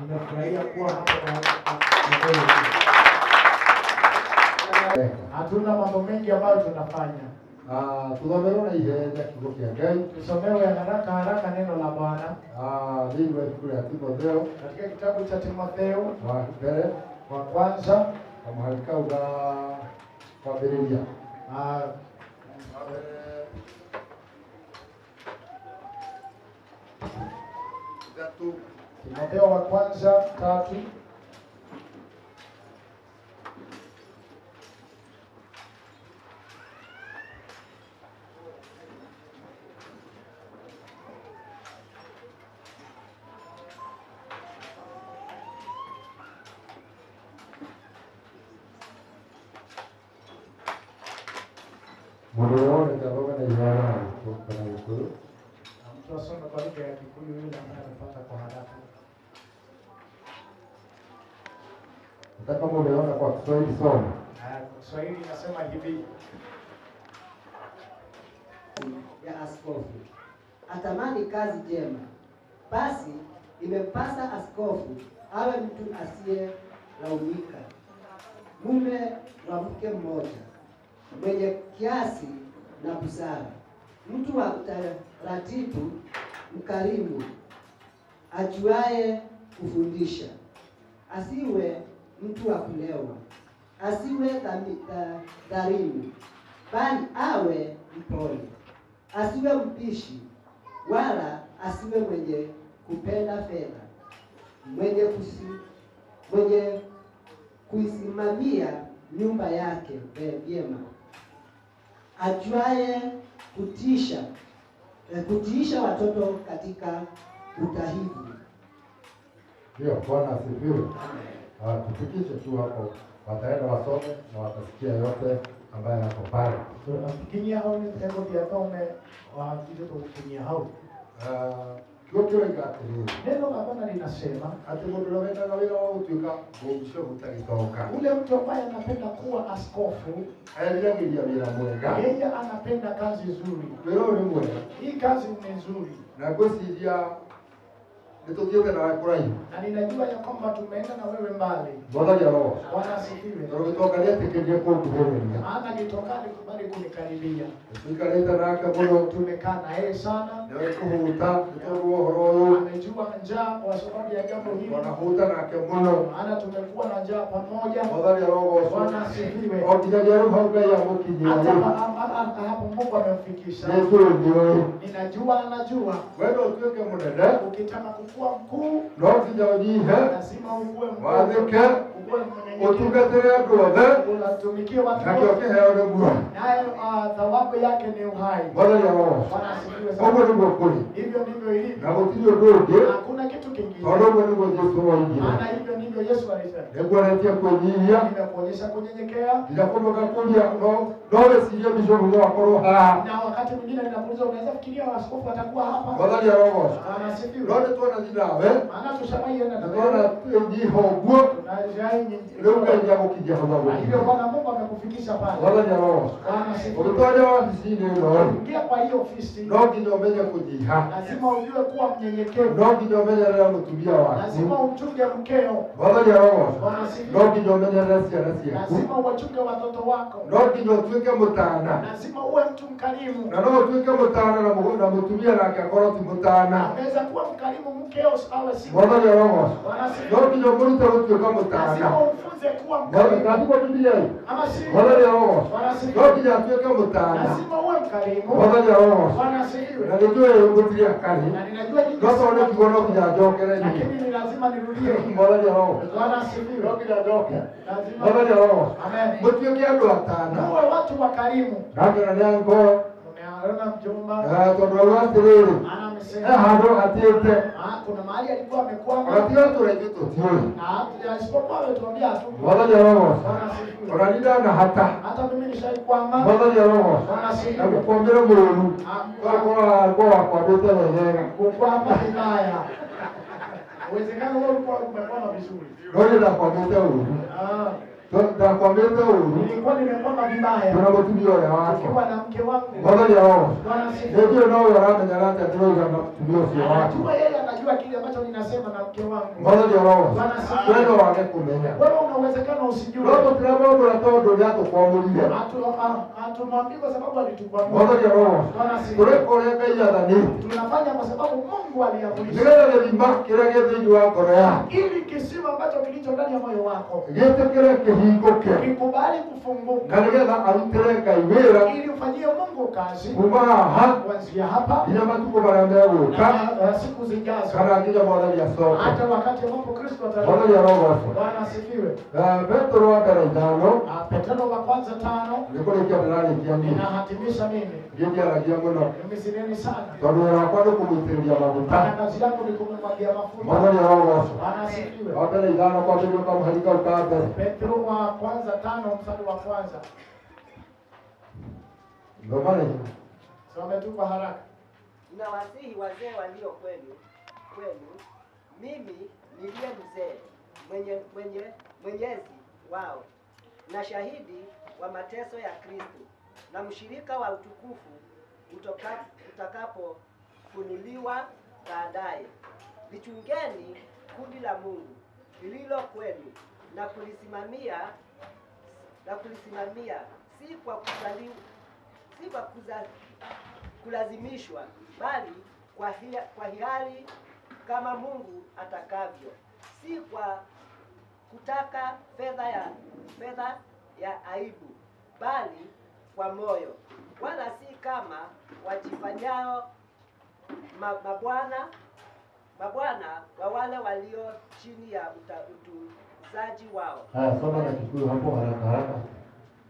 nimefurahia kuwa hapa. Hatuna mambo mengi ambayo tunafanya. Tusomewe na ihenya kiugo kia Ngai. Tusomewe haraka neno la Bwana. Thĩinĩ wa ibuku rĩa Timotheo, katika kitabu cha Timotheo wa mbere wa kwanza kamũhari kau ga kwambĩrĩria. Timotheo wa kwanza 3. Mulione karoga na yara kwa Gikuyu. Mtu asome kwa lugha ya Kikuyu yule ambaye amepata kwa haraka. Nataka muliona kwa Kiswahili soma. Kiswahili inasema hivi. Ya askofu atamani kazi njema, basi imempasa askofu awe mtu asiyelaumika, mume wa mke mmoja, mwenye kiasi na busara, mtu wa utaratibu, mkarimu, ajuaye kufundisha, asiwe mtu wa kulewa, asiwe dhalimu, bali awe mpole, asiwe mpishi, wala asiwe mwenye kupenda fedha, mwenye kuisimamia nyumba yake vyema, ajuaye kutiisha watoto katika utahivu. Ndio, Bwana asifiwe. Tufikishe tu hapo, wataenda wasome na watasikia yote ambaye yako pale. Tunafikiria hao ni tembo ya tome wa kitu tukinia hao. Kyoto ingatiri. Neno la Bwana linasema Ati mundu wenda na wira wa utuika ngobisho gutagitoka. ule mtu ambaye anapenda kuwa askofu Aligiriria wira mwega. yeye anapenda kazi nzuri. Wira ni mwega. Hii kazi ni nzuri. Na gwiciria nituthiete na kuraihu. Na ninajua ya kwamba tumeenda na wewe mbali. Mwathani roho. Bwana asifiwe. Tugitokaria tikirie kuguhereria. Maana nitokani kubali kunikaribia. Tuikarite nake muno. Tumekaa na yeye sana. Niwe kuhuta nitoru uhoro uyu. Amejua njaa kwa sababu ya jambo hili. Wanahuta nake muno. Maana tumekuwa na njaa pamoja. Mwathani roho. Bwana asifiwe. Okinyagia ruha Ngai amukinyia. Hata hapo Mungu amemfikisha. Yesu ndiwe. Ninajua anajua. Wewe utuke munene. Ukitaka kukua mkuu No nginya unyihe. lazima ukue mkuu. Wathike. Ukue mnyenyekevu. Utungatire andu othe. Unatumikie watu Nakio wote. kiheo ni muoyo. Naye thawabu yake ni uhai. Mwathani roho. Bwana asifiwe Ũguo sana. nĩguo kũrĩ. Hivyo ndivyo ilivyo. Na gũtirĩ ũndũ ũngĩ. Hakuna kitu kingine. Tondũ ũguo nĩguo Jesũ oigire. Maana hivyo ndivyo Yesu alisema. Nĩkuonetie kwĩnyihia. Nimekuonyesha kunyenyekea. Nginya kũndũ gakũria no wĩcirie bishopu no akorwo haha. Na wakati mwingine ninakuuliza unaweza fikiria askofu atakuwa hapa? Mwathani arogocwo. Bwana asifiwe. No nĩtuona nawe. Maana tushamaienda na Nĩtuona nyiha ũguo. tunajai Rĩu Ngai nĩagũkinyia hau na hivyo gũkinya. Bwana Mungu amekufikisha pale. Mwathani arogocwo. Bwana asifiwe. Ũgĩtonya wabici-inĩ ĩno-rĩ, Ingia kwa hiyo ofisi. no nginya ũmenye kũnyiha. Lazima ujue kuwa mnyenyekevu. No nginya ũmenyerere mũtumia Lazima waku. uchunge mkeo. Mwathani arogocwo. Bwana No asifiwe. nginya ũmenyerere ciana ciaku. Lazima uwachunge watoto wako. No nginya ũtuĩke mũtana. Lazima uwe mtu mkarimu. Na no ũtuĩke mũtana na mũtumia nake akorwo ti mũtana. Anaweza kuwa mkarimu mkeo awe si. Mwathani arogocwo. Bwana No asifiwe. nginya ũmũrute gũtuĩka mũtana. Lazima umfunze kuwa Mwathani mkarimu. katigwo Biblia-ĩ. Ama si. Mwathani arogocwo. Bwana No asifiwe. nginya atuĩke mũtana. Lazima uwe mkarimu. Mwathani arogocwo. Bwana asifiwe. Na nĩnjũĩ gũtirĩ akari. Na ninajua No jinsi. tondũ kiugo no nginya njokere niĩ. Lakini ni lazima nirudie. Mwathani arogocwo. Bwana asifiwe. No nginya njoke. Lazima. Mwathani arogocwo. Amen. Mũtuĩke andũ atana. Uwe watu wakarimu. Ndakĩra nĩango. Umeona mjomba. Tondũ rĩu atĩrĩrĩ. Maana He amesema. handũ hatĩte. Kuna mahali alikuwa amekwama. Agatiga tũraingĩ tũtiũĩ. Na asipokuwa ametuambia tu. Mwathani arogocwo. Bwana asifiwe. Ona nĩ ndanahata. Hata mimi nishaikwama. Mwathani arogocwo. Bwana Na asifiwe. gũkwambĩra mũrũru. Korwo wakwambĩte wegega. Kukwama vibaya. Uwezekano wewe ulikuwa umekwama vizuri. No nĩ ndakwambĩte ũru. Ndakwambĩte ũru. Nilikuwa nimekwama vibaya. Tuna mũtumia ũrĩa wake. Nikiwa na mke wangu. Mwathani arogocwo. Bwana asifiwe. Nĩnjũĩ no we ũramenyaga atĩ ndĩroiga na mũtumia ũcio wake. Anajua yeye anajua kile ambacho ninasema na mke wangu. Mwathani arogocwo. Bwana asifiwe. We no wage kũmenya. Wewe una uwezekano usijue. No tũtiramwambũra tondũ nĩatũkwamũrire. Hatumwambii kwa sababu alitukwamua. Mwathani arogocwo. Bwana asifiwe. Tũreka ũrĩa Ngai athanĩte. Tunafanya kwa sababu Mungu aliamrisha. Nĩgetha gĩthima kĩrĩa gĩ thĩinĩ wa ngoro yaku Ili kisima ambacho kilicho ndani ya moyo wako gĩtĩkĩre kĩhingũke. kikubali kufunguka. Na nĩgetha arutĩre Ngai wĩra Ili ufanyie Mungu kazi. kuma haha Kuanzia hapa nginya matukũ marĩa megũka na siku zijazo. kana nginya Mwathani acoke. Hata wakati ambapo Kristo Mwathani atarudi. arogocwo. Bwana asifiwe. Petro wa mbere 5 Petro wa kwanza 5 nĩkũrĩkia ndĩrarĩkia niĩ ninahatimisha mimi. ngĩndiaragia mũno Mimi sineni sana. tondũ wĩra wakwa nĩ kũmũitĩrĩria maguta. Maana kazi yangu ni kumwagia mafuta. Mwathani arogocwo. Bwana asifiwe. Wa mbere 5 kwambĩrĩria kamũhari kau ka mbere. Petro wa kwanza 5 mstari wa kwanza. Ndio maana hiyo. Some tu kwa haraka. Ninawasihi wazee walio kwenu, mimi niliye mzee mwenyezi wao na shahidi wa mateso ya Kristo na mshirika wa utukufu utakapofunuliwa baadaye. Lichungeni kundi la Mungu lililo kwenu na kulisimamia si kwa kulazimishwa, bali kwa hiari kama Mungu atakavyo, si kwa kutaka fedha ya aibu, bali kwa moyo, wala si kama wajifanyao mabwana wa wale walio chini ya utuzaji wao. Soma na Kikuyu hapo haraka.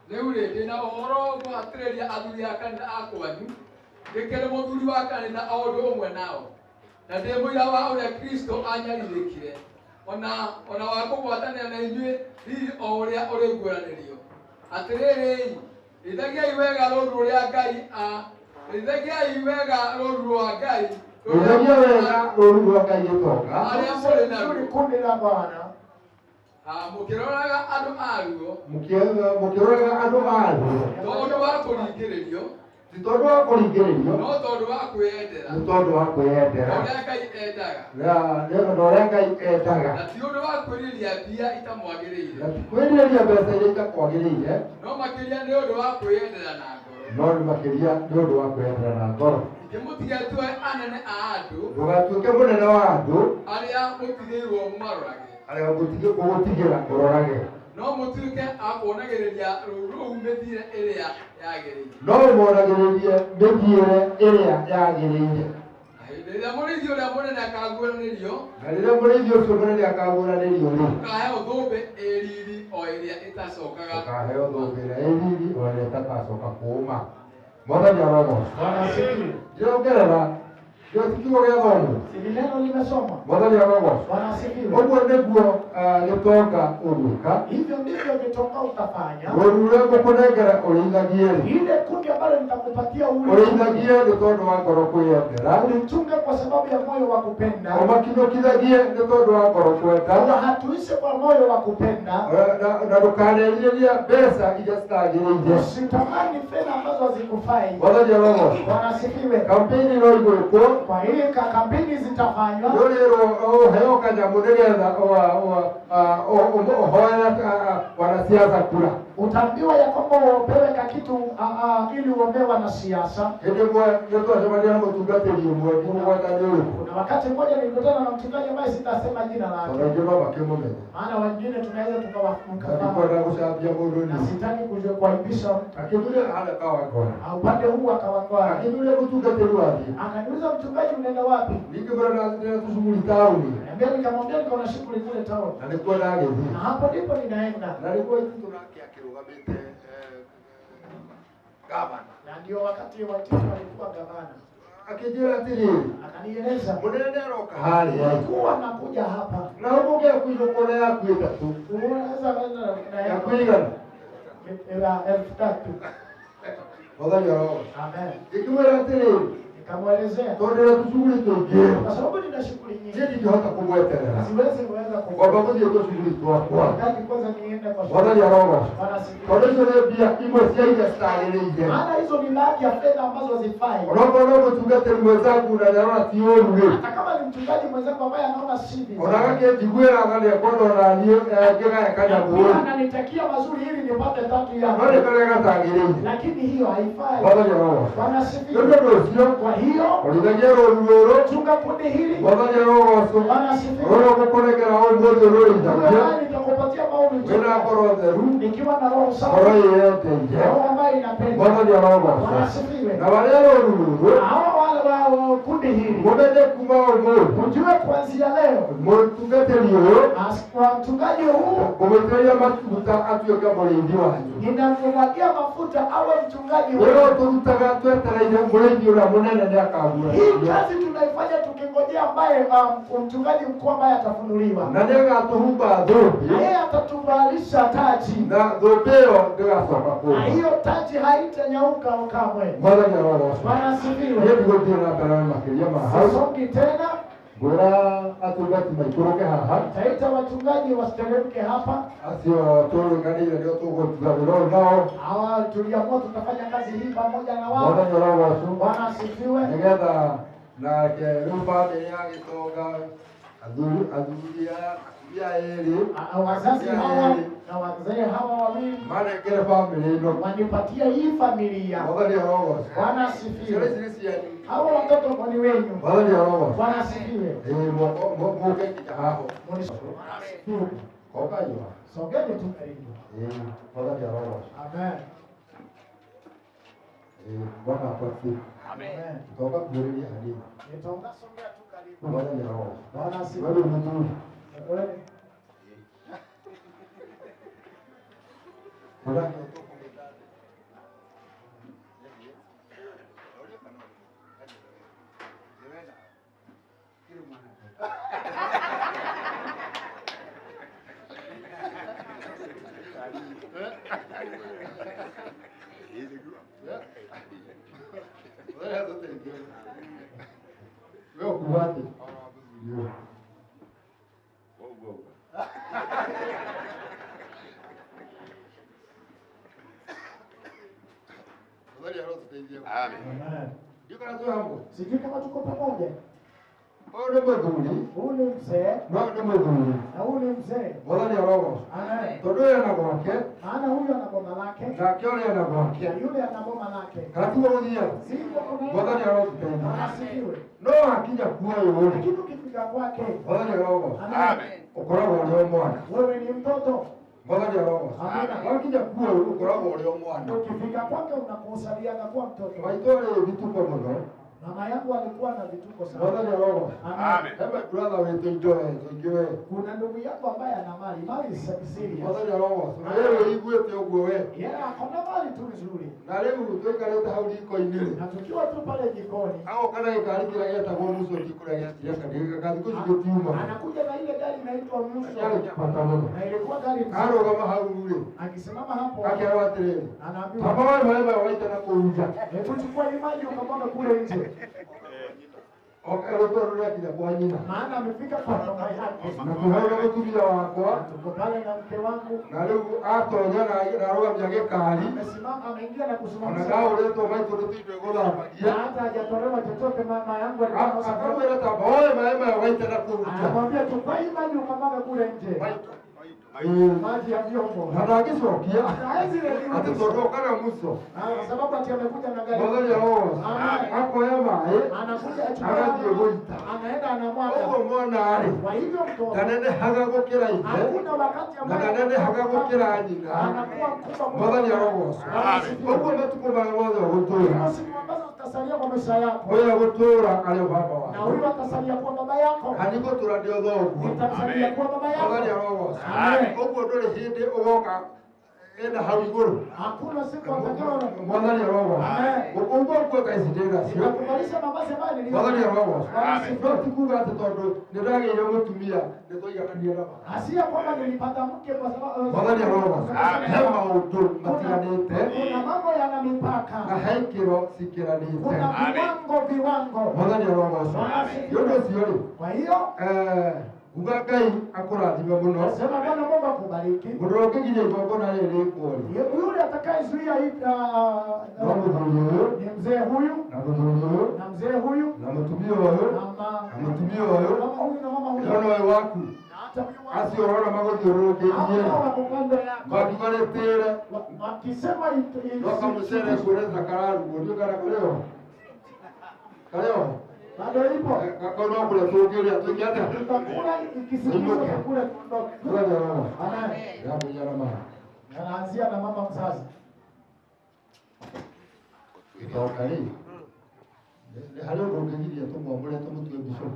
Neure ndina ohoro kwa atreria athuri akanitha akwanyu ndikere muthuri wa kanitha aundu umwe nao na ndi muira wa uria Kristo anyaririkire ona wa kugwatanira na inyuĩ hihi o uria uri nguranirio. Atiriri ithagiai wega rũũru rũrĩa Ngai ithagiai wega rũũru rwa Ngai arĩa mũrĩ naruo Kundi la Bwana. Mũkĩroraga andũ aruo Mũkĩroraga andũ aruo tondũ wa kũringĩrĩrio ti tondũ wa kũringĩrĩrio no tondũ wa kwĩyendera nĩ tondũ wa kwĩyendera ũrĩa Ngai endaga nĩ ũrĩa Ngai endaga na ti ũndũ wa kwĩrirĩria mbia itamwagĩrĩire na ti kwĩrirĩria mbeca iria itakwagĩrĩire no makĩria nĩ ũndũ wa kwĩyendera na ngoro no nĩ makĩria nĩ ũndũ wa kwĩyendera na ngoro. Mũtigatue anene a andũ ndũgatuĩke mũnene wa andũ arĩa mũtigĩirwo mũmarorage arĩa ũgũtigĩra ũrorage no mũtuĩke a kuonagĩrĩria rũu mĩthiĩre ĩrĩa yagĩrĩire no ũmonagĩrĩrie mĩthiĩre ĩrĩa yagĩrĩire. Rĩrĩa mũrĩithi ũrĩa mũnene akaguũranĩrio na rĩrĩa mũrĩithi ũcio mũnene akaguũranĩrio rĩ ũkaheo thũmbĩ ĩriri o ĩrĩa ĩtacokaga ũkaheo thũmbĩ ĩrĩa ĩriri o ĩrĩa ĩtagacoka kuuma. Mwathani arogocwo. Bwana asifiwe. Ndĩrongerera ndio kiugo gĩa thomo. Si neno limesoma. Mwathani arogocwo. Bwana asifiwe. Ũguo nĩguo gĩtonga ũgwĩka. Hivyo ndivyo gĩtonga utafanya. Rũũru rũrĩa ngũkũnengera ũrĩithagie rĩ. Ile kundi ambalo nitakupatia ũrĩithagie nĩ tondũ wa ngoro kwĩyendera. Ulichunge kwa sababu ya moyo wa kupenda. Ũmakinyũkithagie nĩ tondũ wa ngoro kwenda. Hatuishi kwa moyo wa kupenda. Na ndũkanerirĩrie mbeca iria citagĩrĩire. Usitamani fedha ambazo hazikufai. Mwathani arogocwo. Bwana asifiwe. Kampeni no igwĩkwo. Kwa hiyo kampeni zitafanywa. Rũrĩrwo ũheo kanyamũ nĩgetha ũhoere wanasiasa kura. Utaambiwa ya kwamba upewe kitu ili uombe wanasiasa. Kuna wakati mmoja nilikutana na mchungaji ambaye sitasema jina lake. Maana wengine tunaweza tukawafunga. Na sitaki kuaibisha mtu. Upande huu akawangoa. Akaniuliza mchungaji unaenda wapi? Nikamwambia niko na shughuli kule town. Na hapo ndipo ninaenda. Na ndio wakati wa Tito alikuwa gavana. Akanieleza kuwa nakuja hapa. Na umoja kuizokolea kuita tu. Unaweza na ya kuigana. Era 1000. Mwathani arogocwo. Amen. Ikiwera atĩrĩrĩ nikamwelezea tondũ tushughuli tũingĩ kwa sababu nina shughuli nyingi ndingĩhota kũmweterera siwezi kuweza kwamba gũthiĩ tũshughuli twakwa wakati kwanza nienda kwa Mwathani arogocwo. Bwana tondũ icio nĩ mbia imwe cia iria citagĩrĩire. maana hizo ni baadhi ya fedha ambazo hazifai. Onakorwo no mũtungatĩri mwenzangu na nĩarona ti ũru rĩ hata kama ni mchungaji mwenzangu ambaye anaona sivi onagakĩnjiguĩraga nĩekwenda ona niĩ ngĩgaya kanyamũ ananitakia mazuri ili nipate tatu ya no nĩ karĩa gatagĩrĩire lakini hiyo haifai. Mwathani arogocwo. Bwana sifiwe. Nĩ ũndũ ũcio kwa hiyo ũrĩithagie rũũru rũrũ chunga kundi hili Mwathani arogocwo. Bwana sifiwe. Rũrũ gũkũnengera ũmũthĩ rũrĩithagie nitakupatia maombi wĩna ngoro theru nikiwa na roho safi ngoro yĩyendeire roho ambayo inapenda. Mwathani arogocwo. Bwana sifiwe. Na warĩa rũũru rũrũ hao wale wa kundi hili mũmenye kuma ũmũthĩ ujue kuanzia leo mũtungatĩri ũyũ kwa mchungaji huu kũmũitĩrĩria mafuta atuĩke mũrĩithi wanyu. ninamwagia mafuta awe mchungaji Wĩra ũyũ tũrutaga twetereire mũrĩithi ũrĩa mũnene nĩakaguũra. hii kazi tunaifanya tukingojea ambaye mchungaji mkuu ambaye atafunuliwa. Na ndio atuhumba dhobi. Yeye atatuvalisha taji. Na dhobeo ndio asoka kwa. Na hiyo taji haitanyauka kamwe. Bwana ni roho. Bwana asifiwe. Yeye ndio tena barama kilima hao. Songi tena. Bora atungati maikoroke haha. Taita wachungaji wasiteremke hapa. Asio tolo kanile ndio tuko tuzabiro nao. Hawa tuliamua tutafanya kazi hii pamoja na wao. Bwana ni roho. Bwana asifiwe. Nigenda na ke rumba ni yake toga azuria eli wazazi hawa na wazee hawa wawili maana kile family ndo wanipatia hii familia. Bwana ni roho. Bwana asifiwe. Hawa watoto ni wenyu. Bwana ni roho. Bwana asifiwe. Moke hapo. Kokayo. Sogeni tu karibu. Bwana ni roho. Amen. Bwana akwasi. Amen. Toka kuhubiri hadithi. Nitaonga sogea tu karibu. Bwana ni roho. Bwana asifiwe. Wewe mzuri. Wewe. Bwana Wewe kuwati. Ndio. Wow. Amen. Yuko na tu hapo. Sijui kama tuko pamoja. Wewe ndio mzuri. Huyu ni mzee. Wewe ndio mzuri. Na huyu ni mzee. Bwana ni roho. Amen. Todo na kwake. Maana huyu ana boma lake. Na kiole na kwake. Na yule ana boma lake. Katuwa udia. Sivyo kuna. Bwana ni roho tupenda. Asifiwe. No akija kuwa yeye. Lakini ukifika kwake. Bwana ni roho. Amen. Ukoragwo ndio mwana. Wewe ni mtoto. Bwana ni roho. Amen. Akija kuwa ukoragwo ndio mwana. Ukifika kwake unakusalia na kuwa mtoto. Waitore vituko mno. Mama yangu alikuwa na vituko sana. Bwana ni roho. Amen. Kama brother wetu enjoy. Kuna ndugu yako ambaye ana mali siri. Bwana ni roho. Na wewe igwete ogwo we. Yeye akona mali tu nzuri. Na leo tuikareta hau iko inili. Na tukiwa tu pale jikoni. Au kana ikari kila yata bonuso dikura ya kadika kazi kuzigetiuma. Anakuja na ile gari inaitwa nusu. Yale patano. Na ilikuwa gari Karo kama haurule. akisimama hapo. Akiwa tere. Anaambiwa. Tabawa mama waita na kuuja. Hebu chukua imani ukamwaga kule nje. Okarotorora kila kwa nyina. Maana amefika kwa mama yake. Na kuhaura mutubia wakwa. Tuko pale na mke wangu. Na leo atonya na roga mjage kali. Amesimama ameingia na kusimama. Anagao leto maito leto gola Na bagia. hata hajatolewa chochote mama yangu alikuwa Akamwela tabawa mama waita na kuuja. anamwambia chukua imani ukamwaga kule nje. Maji ya vyombo. Hatagisokia. Atatoka na muso. Kwa sababu ati amekuja na gari. Bwana ya roho. Hapo yama Anakuja achukua. anaenda anamwaga. Uko mwana ali. Kwa hivyo mtoto. Tanene hagago kila ite. Hakuna wakati ambao Tanene hagago kila nyina. anakuwa mkubwa. Bwana ya roho. Uko mtuko bwana wa gutura. Siku ambazo utasalia kwa maisha yako. Oya gutura ale baba wa. Na huyu atasalia kwa baba yako. Kaniko turadio dhogu. Utasalia kwa baba yako. Bwana ya roho. Uko dole hindi ugoka. Enda haliguru. Hakuna siku atakao. Bwana ya roho. Uko kwa kaisi tena sio. Kubalisha mavazi ambayo nilio. Bwana ya roho. Sifati kuga tatondo. Ndirage ile mutumia. Nitoya kandia baba. Asia kwamba nilipata mke kwa sababu Bwana ya roho. Hema utu matiganete. kuna mambo yana mipaka. Na haikiro sikiranite. Kuna viwango. Bwana ya roho. Yote sioni. Kwa hiyo ugagai akurathime muno. nasema Bwana Mungu akubariki. Muroke gije igongona riri kwori. Yule atakayezuia hii ni mzee huyu na mzee huyu na mutumio huyu na mutumio huyu mama huyu na mama huyu. Yono we waku. Na hata huyu Asi orona magothiururuke hapo iye. wako kando yako. Bakigaretere. Wakisema Wakamusere kureza kararu ndio kana kaleo. Kaleo. bado ipo. Kakona kule tugeria tukiata. Tutakula ikisikizwa kule tuondoke. Bwana ya roho. Amen. Yapo yarama. Anaanzia na mama mzazi. Itokali. Halo rogegiria tumwambure tumutwe bisho.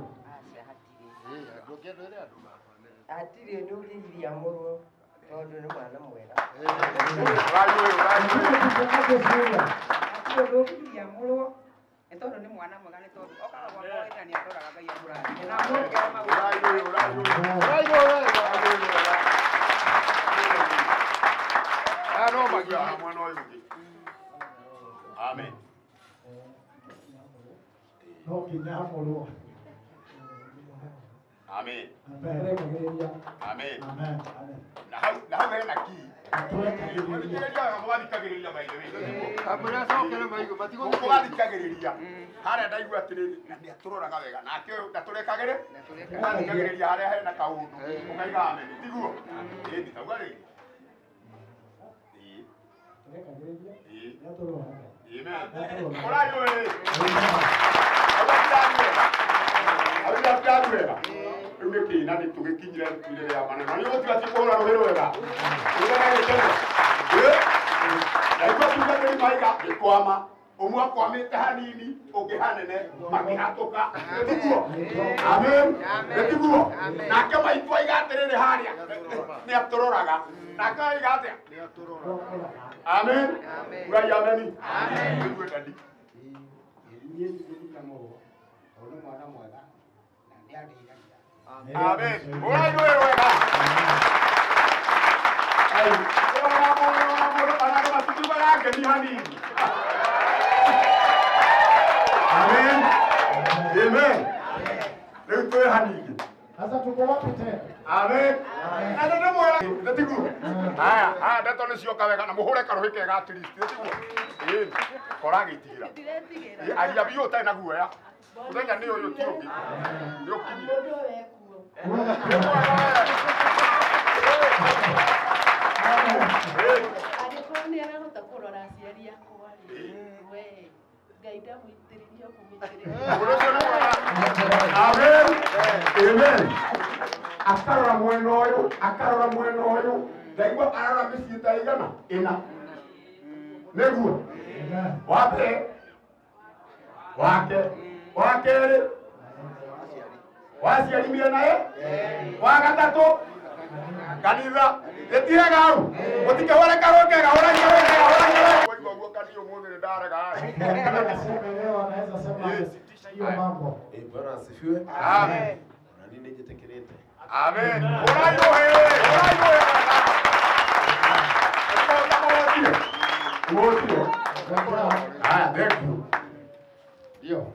Atire ndugiria muno tondu ni mwana mwega. Atire ndugiria muno Etondo ni mwana mwega ni tondu okaga kwa moyo ni adoraga Ngai akurathime na no magia mwana uyu ngi. Amen. No kinyamulwo. Amen. Amen. Amen. Amen. Na hau hena ki. Mwathikagĩrĩria harĩa ndaigua atĩrĩrĩ na nĩatũroraga wega nake ũyũ ndatũrekagĩrĩ athikagĩrĩria harĩa hena kaũndũ ũkaiga ameni tiguo ĩni tauga rĩngĩ Amen. Rĩu nĩ kĩina nĩ tũgĩkinyire rĩtuire rĩa maneno nĩ gũtiga ti kũhũra rũhĩ rwega naigua tugatĩri maiga gĩkwama ũmwe akwamĩte hanini ũngĩ hanene makĩhatũka gĩtiguo amen gĩtiguo nake maitũ aiga atĩrĩrĩ harĩa nĩ atũroraga nake aiga atĩa amen ugai ameni nĩguo ndandi amen ugai rũhĩ rwega Amen. Amen. Leo tuwe hanigi. Sasa tuko wapi tena? Amen. Ana ndio moyo. Ndatigu. Haya, ndato ni cio kawega na muhure karohi kega at least. Ndatigu. Koragi tira. Aria biyo ta na guoya. Uthenya ni uyu ti ungi. Ndio kinyi. Ni arahota kurora aciari akwa we Ngai ndamwitĩrĩria kũmĩtĩrĩria. Amen. Amen. Akarora mwena ũyũ ndaigua arora mĩciĩ ta igana ĩna nĩguo wake wakerĩ waciari mĩena wa gatatũ kanitha ĩtiega hau mũtikahũre karũngega hũrania guo kanio mũthĩ ndarega Bwana asifiwe. Amen. Na nini nijitekelete? Amen. Ndio.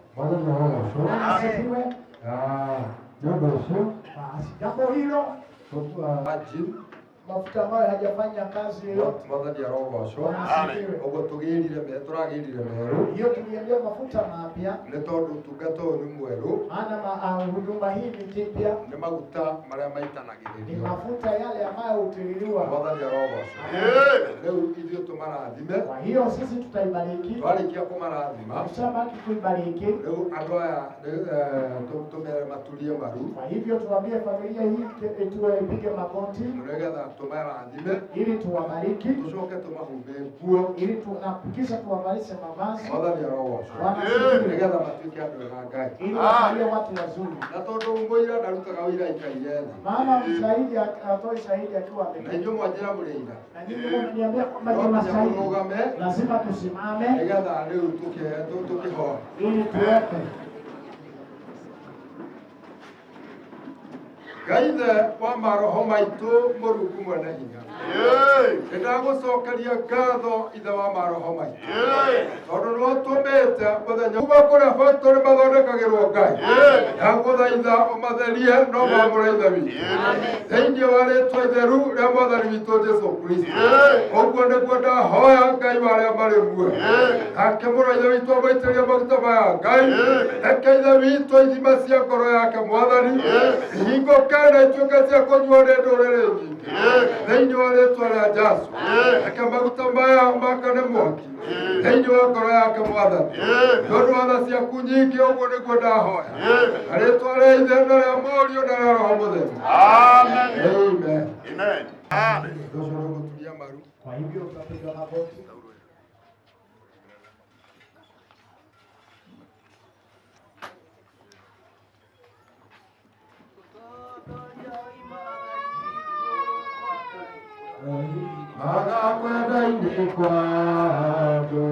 Jambo hilo mafuta ambayo hajafanya kazi yoyote. Mwathani arogocwo. Ũguo tũragĩrire merũ. Hiyo tuliendea mafuta mapya. Nĩ tondũ tungata ũyũ nĩ mwerũ. Maana huduma hii ni jipya. Nĩ maguta marĩa Ni maitanagĩrĩrio. mafuta yale ambayo hutiririwa. Mwathani arogocwo. Rĩu ithuĩ tũmarathime. Kwa hiyo sisi tutaibariki. Twarĩkia kũmarathima. Tushabaki kuibariki. Rĩu andũ aya tũmere maturie maru. Kwa hivyo tuambie familia hii ipige magoti. Nĩgetha tũmarathime. Ili tuwabariki. Tucoke tũmahumbe nguo. Ili tunapikisha tuwavalishe mavazi. Mwathani arogocwo. Nĩgetha matuĩke andũ ega Ngai. Ili wawe watu wazuri. Na tondũ mũira ndarutaga ũira ikaire thĩ. Maana mshahidi atoi shahidi akiwa Na inyuĩ mwanjĩra mũrĩ ira. na nyinyi mnaniambia kwamba ni mashahidi. Lazima tusimame. Nĩgetha rĩu tũkĩhoe. Ili tuweke. Ngai ithe wa maroho maitũ Mũrungu mwene hinya. Nĩndagũcokeria ngatho ithe wa maroho maitũ. Tondũ nĩwatũmĩte mũthenya kuma kũrĩa factory mathondekagĩrwo Ngai. Ndagũthaitha ũmatherie no maamũre ithe witũ. Thĩinĩ wa rĩĩtwa itheru rĩa Mwathani witũ Jesũ Kristo. Ũguo nĩguo ndahoya Ngai wa arĩa marĩ muoyo. Nake mũrũ ithe witũ amũitĩrĩrie maguta maya Ngai. Reke ithe witũ ithima cia ngoro yake Mwathani ihingũke na ituĩke cia kũnyuo nĩ ndũrĩrĩ nyingĩ. Thĩinĩ wa rĩĩtwa rĩa Jesũ. Reke maguta maya makane mwaki thĩinĩ wa ngoro yake Mwathani. Nĩ ũndũ wa tha ciaku nyingĩ ũguo nĩguo ndahoya. Na rĩĩtwa rĩa Ithe na rĩa Mũriũ na rĩa Roho Mũtheru. Amen. Amen. Amen. Ũcio nĩ gũturia maru. Kwa hivyo tutapiga magoti. Magakwenda-inĩ kwa andũ,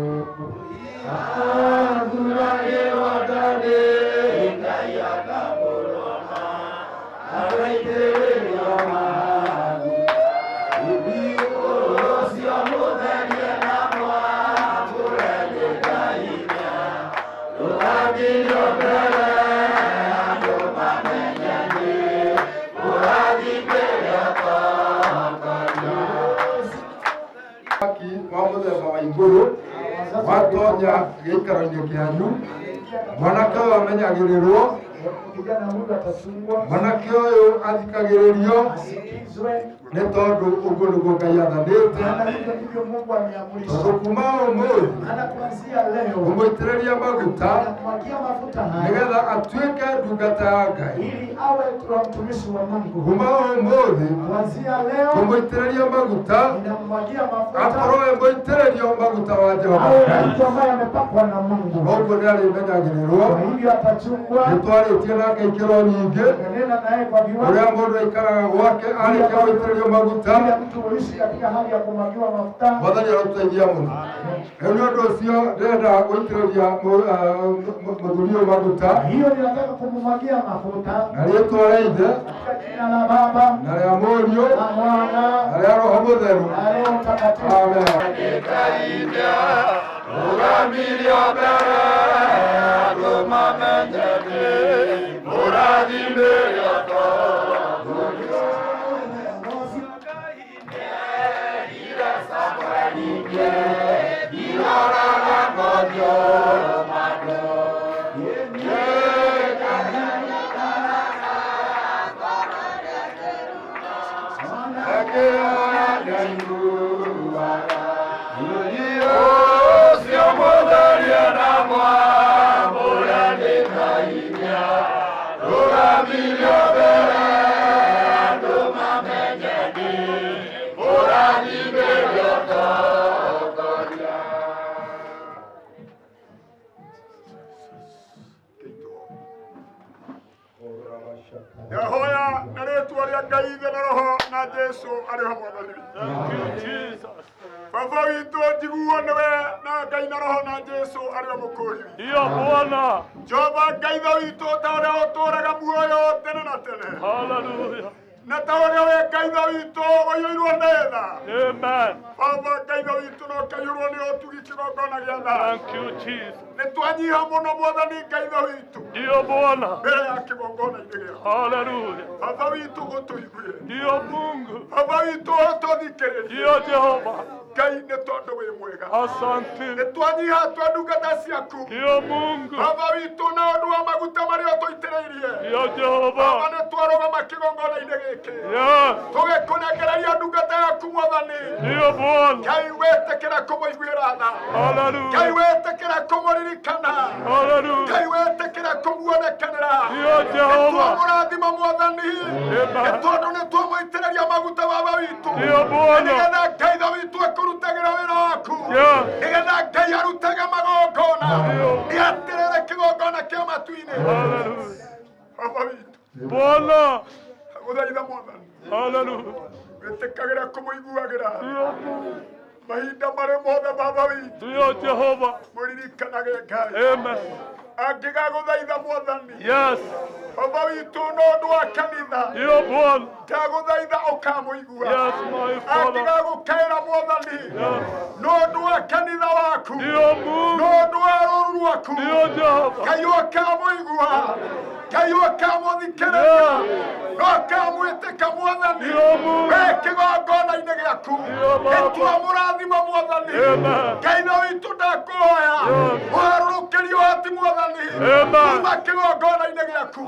athuraĩ watonya gĩikaro-inĩ kĩanyu mwanake ũyũ amenyagĩrĩrwo mwanake ũyũ athikagĩrĩrio nĩ tondũ ũguo nĩguo Ngai athanĩte tondũ kuma ũmũthĩ ũmũitĩrĩria maguta nĩgetha atuĩke ndungata ya Ngai kuma ũmũthĩ ũmũitĩrĩria maguta akorwo e mũitĩrĩrio maguta wa Jehova Ngai ũguo nĩ arĩmenyagĩrĩrwo nĩ twarĩtie nake ikĩro nyingĩ ũrĩa mũndũ aikaraga gwake arĩkia gũitĩrĩrio maguta Mwathani arotũteithia mũno rĩu nĩ ũndũ ũcio ndĩrenda gũitĩrĩria mũthuri ũyũ maguta na rĩĩtwa rĩa Ithe na rĩa Mũriũ na rĩa Roho Mũtheru amen. Rũgamirio mbere andũ mamenyeke mũrathimĩrio Yahoya na rĩĩtwa rĩa Ngai Ithe na Roho na Jesũ arĩ ho Mwathani. Baba witũ njiguo nĩwe na Ngai na Roho na Jesũ arĩ ho Mũkũũri. Ndio Bwana. Jehova Ngai Ithe witũ ta ũrĩa ũtũũraga muoyo tene na tene. Hallelujah. Na ta ũrĩa we Ngai Ithe witũ ũiyũirwo nĩ tha. Amen. Baba Ngai Ithe witũ no kaiyũrwo nĩ ũtugi kĩgongona gĩa tha. Thank you Jesus. Nĩ twanyiha mũno Mwathani Ngai Ithe witũ. Ndio Bwana. Mbere ya kĩgongona-inĩ gĩaku. Hallelujah. Baba witũ gũtũiguĩ. Ndio Mungu. Baba witũ ũtũthikĩrĩrie. Ndio Jehova. Ngai nĩ tondũ wĩ mwega. Asante. Nĩ twanyiha twa ndungata ciaku. Ndio Mungu. Baba witũ na ũndũ wa maguta marĩa ũtũitĩrĩirie. Ndio Jehova. Baba nĩ twarũgama kĩgongona-inĩ gĩkĩ. Tũgĩkũnengereria ndungata yaku Mwathani. Ndio Bwana. Ngai wĩtĩkĩra kũmũiguĩra tha. Hallelujah. Ngai wĩtĩkĩra kũmũririkana. Hallelujah. Ngai wĩtĩkĩra kũmuonekanĩra. Ndio Jehova. Nĩtwamũrathima Mwathani. Nĩ tondũ nĩ twamũitĩrĩria maguta Baba witũ. Ndio Bwana. Nĩgetha Ngai Ithe witũ akũrutagĩra wĩra waku. Nĩgetha Ngai arutage magongona. Nĩatĩrĩre kĩgongona kĩa matu-inĩ. Baba witũ. Bwana. Agũthaitha Mwathani. Hallelujah. Wĩtĩkagĩra kũmũiguagĩra. Mahinda marĩ mothe Baba witũ. Ndio Jehova. Mũririkanage Ngai. Amen. Angĩgagũthaitha Mwathani. Yes. Baba witũ no ũndũ wa kanitha. Ndio Bwana. Ndagũthaitha ũkamũigua. Yes, my Father. Angĩgagũkaĩra Mwathani. No ũndũ wa kanitha waku. Ndio Mungu. No ũndũ wa rũũru rwaku. Ndio Jehova. Ngai ũkamũigua. Ngai ũkamũthikĩrĩria. No ũkamwĩtĩka Mwathani. Ndio Mungu. We kĩgongona-inĩ gĩaku. Nĩtwamũrathima Mwathani. Ngai Ithe witũ ndakũhoya. Ũharũrũkĩrio hati Mwathani. Kuma kĩgongona-inĩ gĩaku.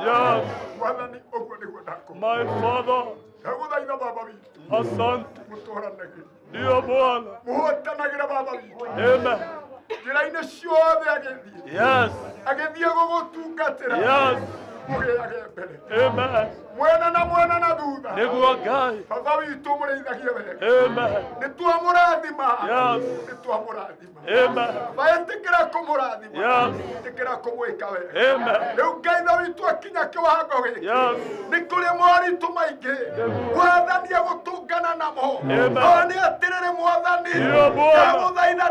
Mwathani ũguo nĩguo ndakũhoya. My Father. Ndagũthaitha Baba witũ. Asante. Mũtũũranagĩria. Ndio Bwana. Mũhotanagĩra Baba witũ. Amen. Njĩra-inĩ ciothe agĩthiĩ. Yes. Agĩthiĩ gũgũtungatĩra. Yes. Mũgĩage mbere. Amen. Mwena na mwena na thutha. Nĩguo Ngai. Baba witũ mũrĩithagie wega. Amen. Nĩtwamũrathima. Yes. Nĩtwamũrathima. Amen. Wetĩkĩra kũmũrathima. Yes. Wetĩkĩra kũmwĩka wega. Amen. Rĩu Ngai Ithe witũ akinya kĩwango gĩkĩ. Yes. Nĩ kũrĩ moritũ maingĩ. Mwathani agũtũngana namo. Amen. No nĩ atĩrĩrĩ Mwathani. Ndio Bwana.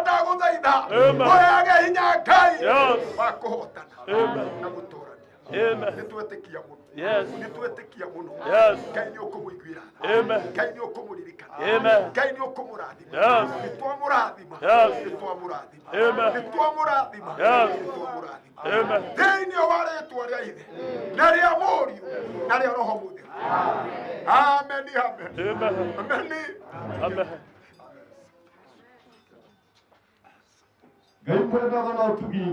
Ndagũthaitha. Amen. Mwĩage hinya Ngai. Yes. Wa kũhotana. Amen. Na gũtũũrania. nĩ twetĩkia mũno Yes. nĩ twetĩkia mũno Yes. Ngai nĩ ũkũmũiguĩra Amen. Ngai nĩ ũkũmũririkana Amen. Ngai nĩ ũkũmũrathima Yes. nĩ twamũrathima Yes. nĩ twamũrathima Amen. nĩ twamũrathima Yes. nĩ twamũrathima Amen. thĩinĩ wa rĩĩtwa rĩa ithe na rĩa mũriũ na rĩa roho mũtheru amen amen Amen. Amen. Ngai mwega na utugi.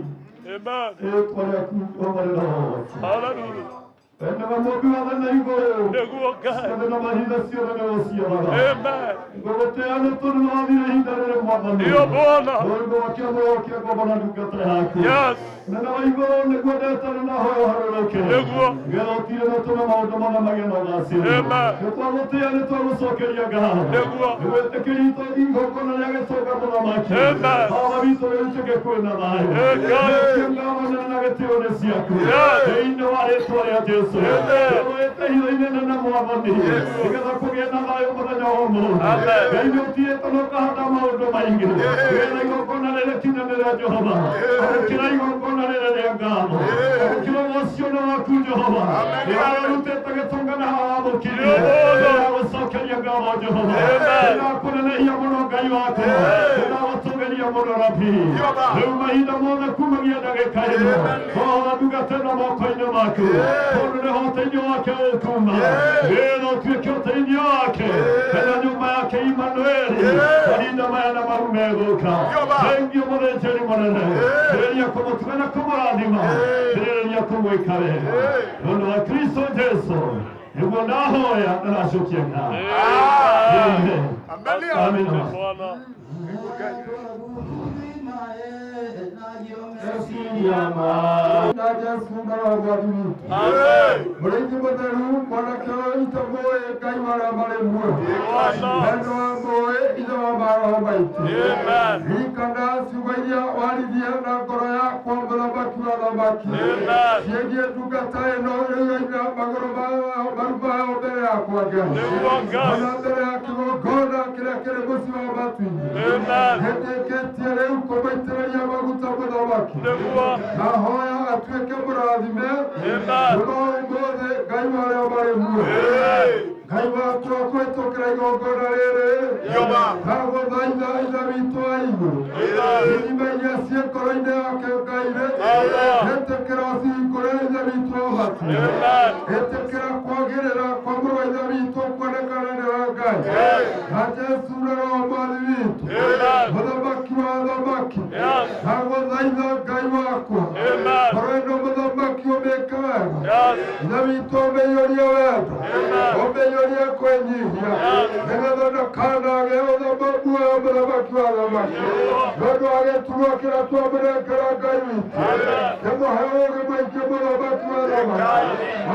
Amen. Rĩĩtwa rĩaku rĩomarĩra wothe. Hallelujah. Wena wa mũmbi wa na igũrũ. Nĩguo Ngai. Ciothe na mahinda ciothe nĩ gũciaraga. Amen. Ngũgũtĩĩa nĩ tondũ nĩ wathire ihinda rĩrĩ Mwathani. Ndio Bwana. Mũndũ wa kĩama gĩokia ngombo na ndungata yaku. Yes. Nene wa igũrũ nĩguo ndetane na hoyo harũrũke. Nĩguo. Nĩgetha ũtire na ũtũme maũndũ mothe magĩe na ũgacĩru. Amen. Nĩ twagũtĩĩa nĩ twagũcokeria ngatho. Nĩguo. Nĩgwĩtĩkĩria igongona rĩa gĩcoka mũthamaki. Amen. Baba witũ rĩrutĩke kwĩna thayũ. Amen. Ngamo nene na gĩtĩo nĩ ciaku. Yes. Thĩinĩ wa rĩĩtwa rĩa Jesũ. Amen. Twĩte hitho-inĩ nene Mwathani. Nĩgetha kũgĩe na thayũ mũthenya wa ũmũthĩ. Amen. Ngai nĩ ũtigĩte na ũkahanda maũndũ maingĩ. Nĩgetha igongona rĩrĩ kinyanĩre Jehova. Amũkĩra igongona rĩrĩ rĩa ngatho. Amũkĩra ũcio waku Jehova. Nĩwarutĩte gĩtũngana wamũkirie. Nĩwagũcokeria ngatho Jehova. Nĩwakũnenehia mũno Ngai wakwa. Nĩwagũtũgeria mũno Rabi. Rĩu mahinda mothe kumagia ndagĩka ĩno. Twahotha ndungata ĩno moko-inĩ maku. Tondũ nĩho ũteithio wake ũkuma. Nĩgetha ũtuĩke ũteithio wake. Hena nyũmba yake Imanueli. Mahinda maya na maru megũka. Thengiũ mũthĩnjĩri mũnene. Kĩrĩria kũmũtuga na kũmũrathima. Kĩrĩria kũmwĩka wega. Tondũ wa Kristo Jesũ. Nĩguo ndahoya na ndacokia ngatho. Amen. Amen. Bwana. Mũrĩithi mũtheru mwanake ũyũ itũngũĩ Ngai marĩa marĩ muoyo wendo wa ngũĩ ithe wa maroho maitũ ririkana ciugo iria waririe na ngoro yakwa mũthamaki wa thamaki ciĩgiĩ ndungata ĩno ĩrĩoina magũrũ maru mayo mbere yakwa Ngai ona mbere ya kĩgongona kĩrĩa kĩrĩ mũciĩ wa matu-inĩ nĩndĩkĩtie rĩu kũmaitĩrĩria maguta mũthamaki nahoya atuĩke mũrathime mũno ũmũthĩ Ngai marĩa marĩ muoyo Ngai wakwa kũhĩtũkĩra igongona rĩrĩ ndagũthaitha ithe witũ wa igũrũ ithima iria ciĩ ngoro-inĩ yake Ngai-rĩ ĩtĩkĩra cihingũre ithe witũ wa ũhoti ĩtĩkĩra kwagĩrĩra kwa mũrũ wa ithe witũ kuonekana nĩ wa Ngai na Jesũ na Roho Mwathi witũ mũthamaki wa thamaki ndagũthaitha Ngai wakwa ngoro ĩno mũthamaki ũmĩke wega ithe witũ ũmĩiyũrie wendo ũmĩiyũrie kwĩnyihia nĩgetha ndakanage ũthamaki wa mũthamaki wa thamaki nĩũndũ wa gĩturwa kĩrĩa twamũnengera Ngai witũ ndĩmũhe ũũgĩ mũingĩ mũthamaki wa thamaki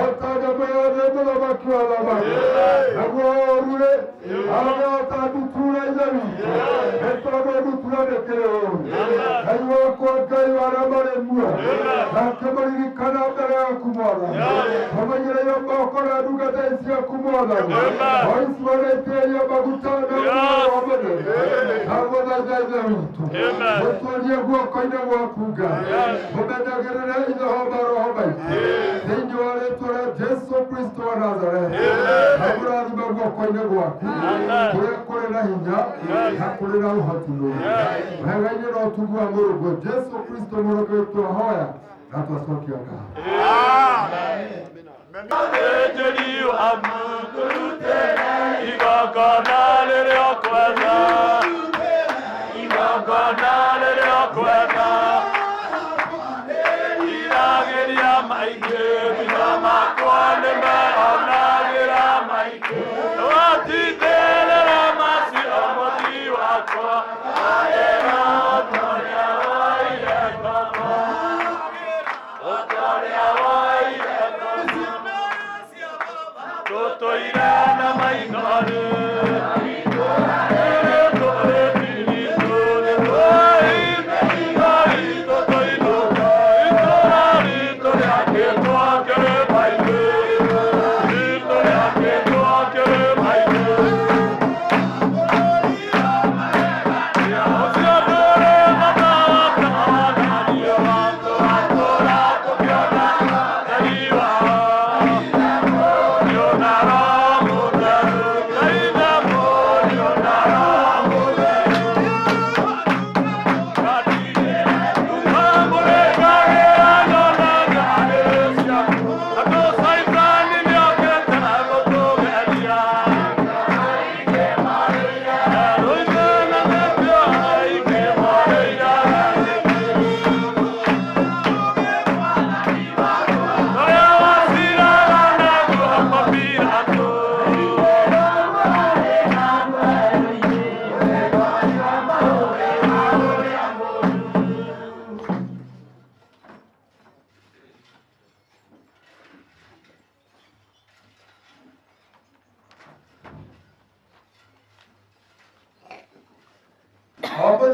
ota nyamũ yothe mũthamaki wa thamaki naguo ũru-rĩ agĩota ndutura ithe witũ nĩtondũ ndutura nĩkĩrĩ ũru Ngai wakwa Ngai warĩa marĩ muoyo nake mũririkana mbere yaku Mwathani ũmenyerere moko na ndungata ici ciaku Mwathani o ici wanaitĩrĩria maguta na muoyo wa mũtheri ndagũthaitha ithe witũ mũtwarie guoko-inĩ gwaku Ngai mũmenyagĩrĩre ithe roho maitũ thĩinĩ wa rĩĩtwa rĩa Jesũ Kristo wa Nazarethi na mũrathime guoko-inĩ gwaku kũrĩa kũrĩ na hinya na kũrĩ na ũhoti wega-inĩ na ũtugu wa Mũrungu Jesũ Kristo mũrũngu witũ ahoya na twacokia ngatho. Mũthĩnjĩri wa Mũndũ rutĩra igongona rĩrĩa ũkwenda, igongona rĩrĩa ũkwenda, iragĩria maingĩ, maitho makwa nĩmeyonagĩra maingĩ, watindĩrĩra macio mũthiĩ wakwa, wagĩra ũtoria wa irengo, ũtoria wa irengo, tũtũire na maithori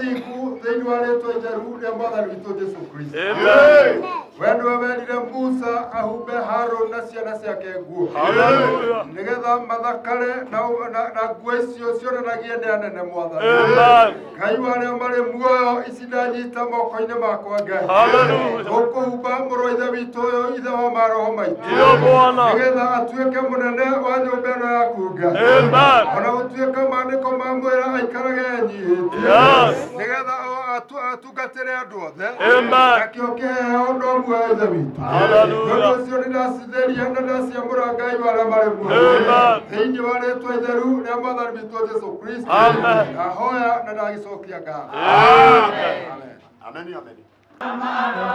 ũthingu thĩinĩ wa rĩtwa itheru rĩa Mwathani witũ Jesũ Kristo. Amen. We nĩwe werire Musa ahumbe Harũni na ciana ciake nguo Hallelujah. nĩgetha mathakare na nguo icio cionanagie nĩ anene Mwathani. Amen. Ngai warĩa marĩ muoyo ici ndanyita moko-inĩ makwa Ngai. Hallelujah. Ũkũhumba mũrũ wa ithe witũ ũyũ ithe wa maroho maitũ Ndio Bwana. nĩgetha atuĩke mũnene wa nyũmba ĩno yaku Ngai. Amen. Ona gũtuĩka maandĩko mamwĩra aikarage enyihĩtie Yes. nĩgetha atungatĩre andũ othe. Amen. Nakĩo kĩheo no muoyo ithe witũ. Hallelujah. Nĩ ũndũ ũcio nĩndacithĩria na ndaciamũra Ngai warĩa marĩ muoyo Amen. thĩinĩ wa rĩtwa itheru rĩa Mwathani witũ Jesũ Kristo. Amen. Ndahoya na ndagĩcokia ngatho. Amen. Amen. Amen. Amen.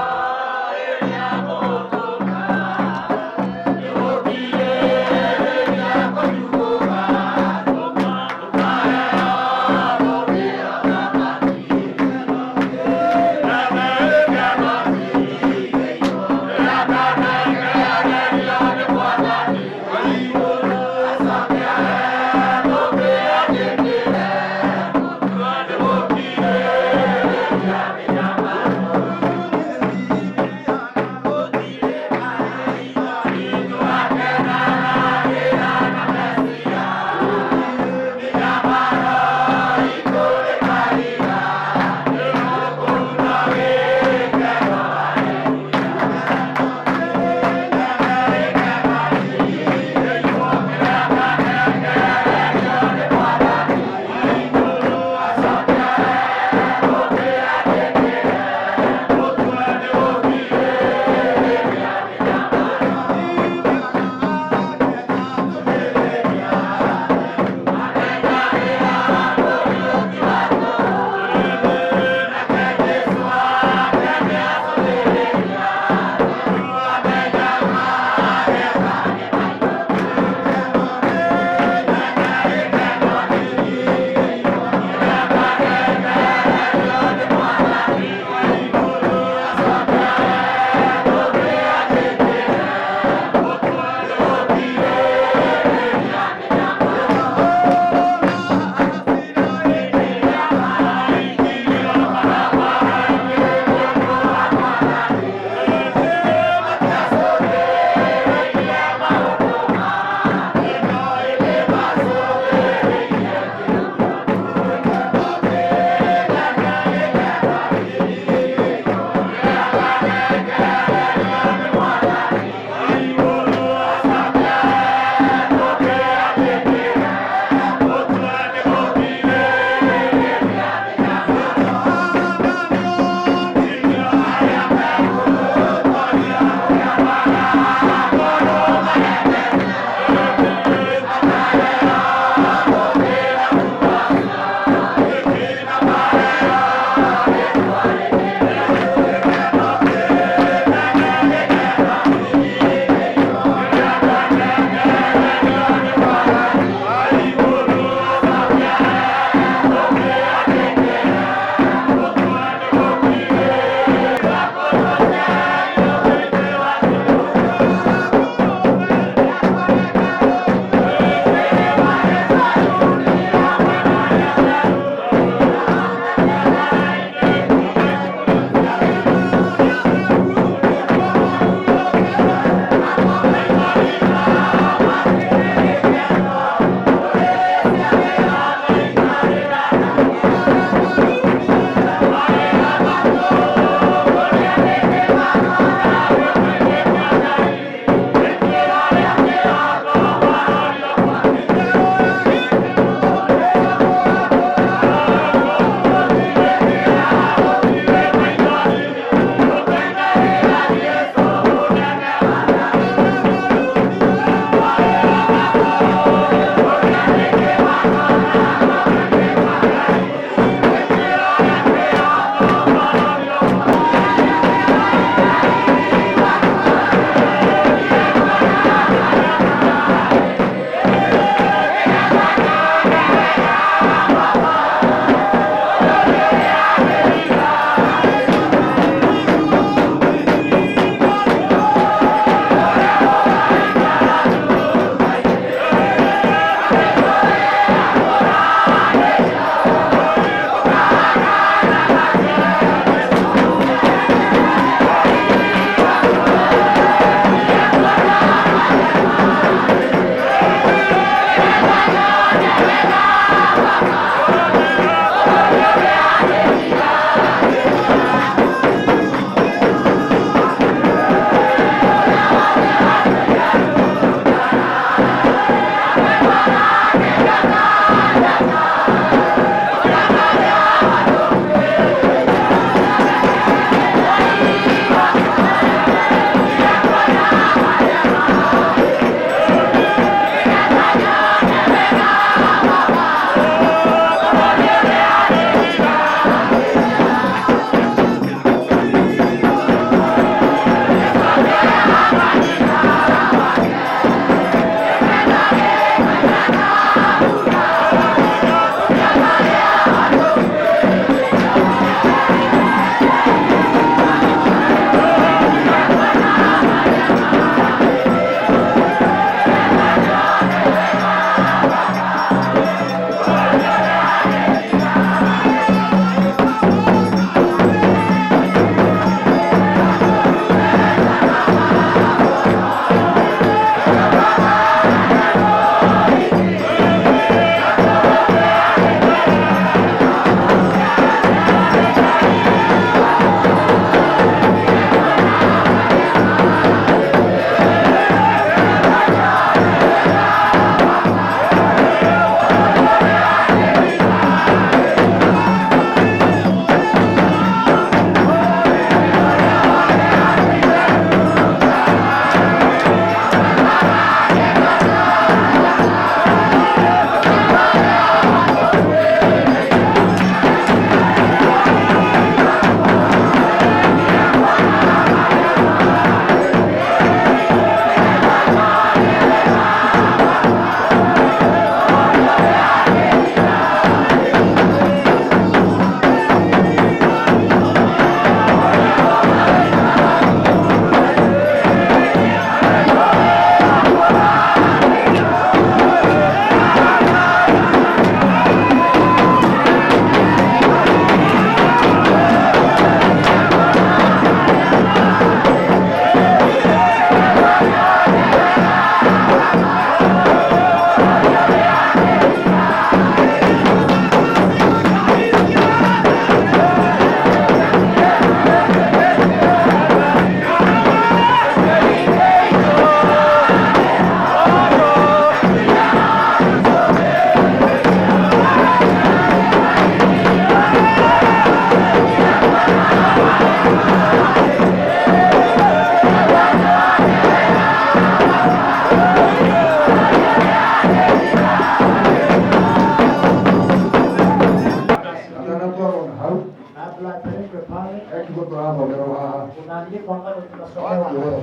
maandiko ambayo tunasomewa.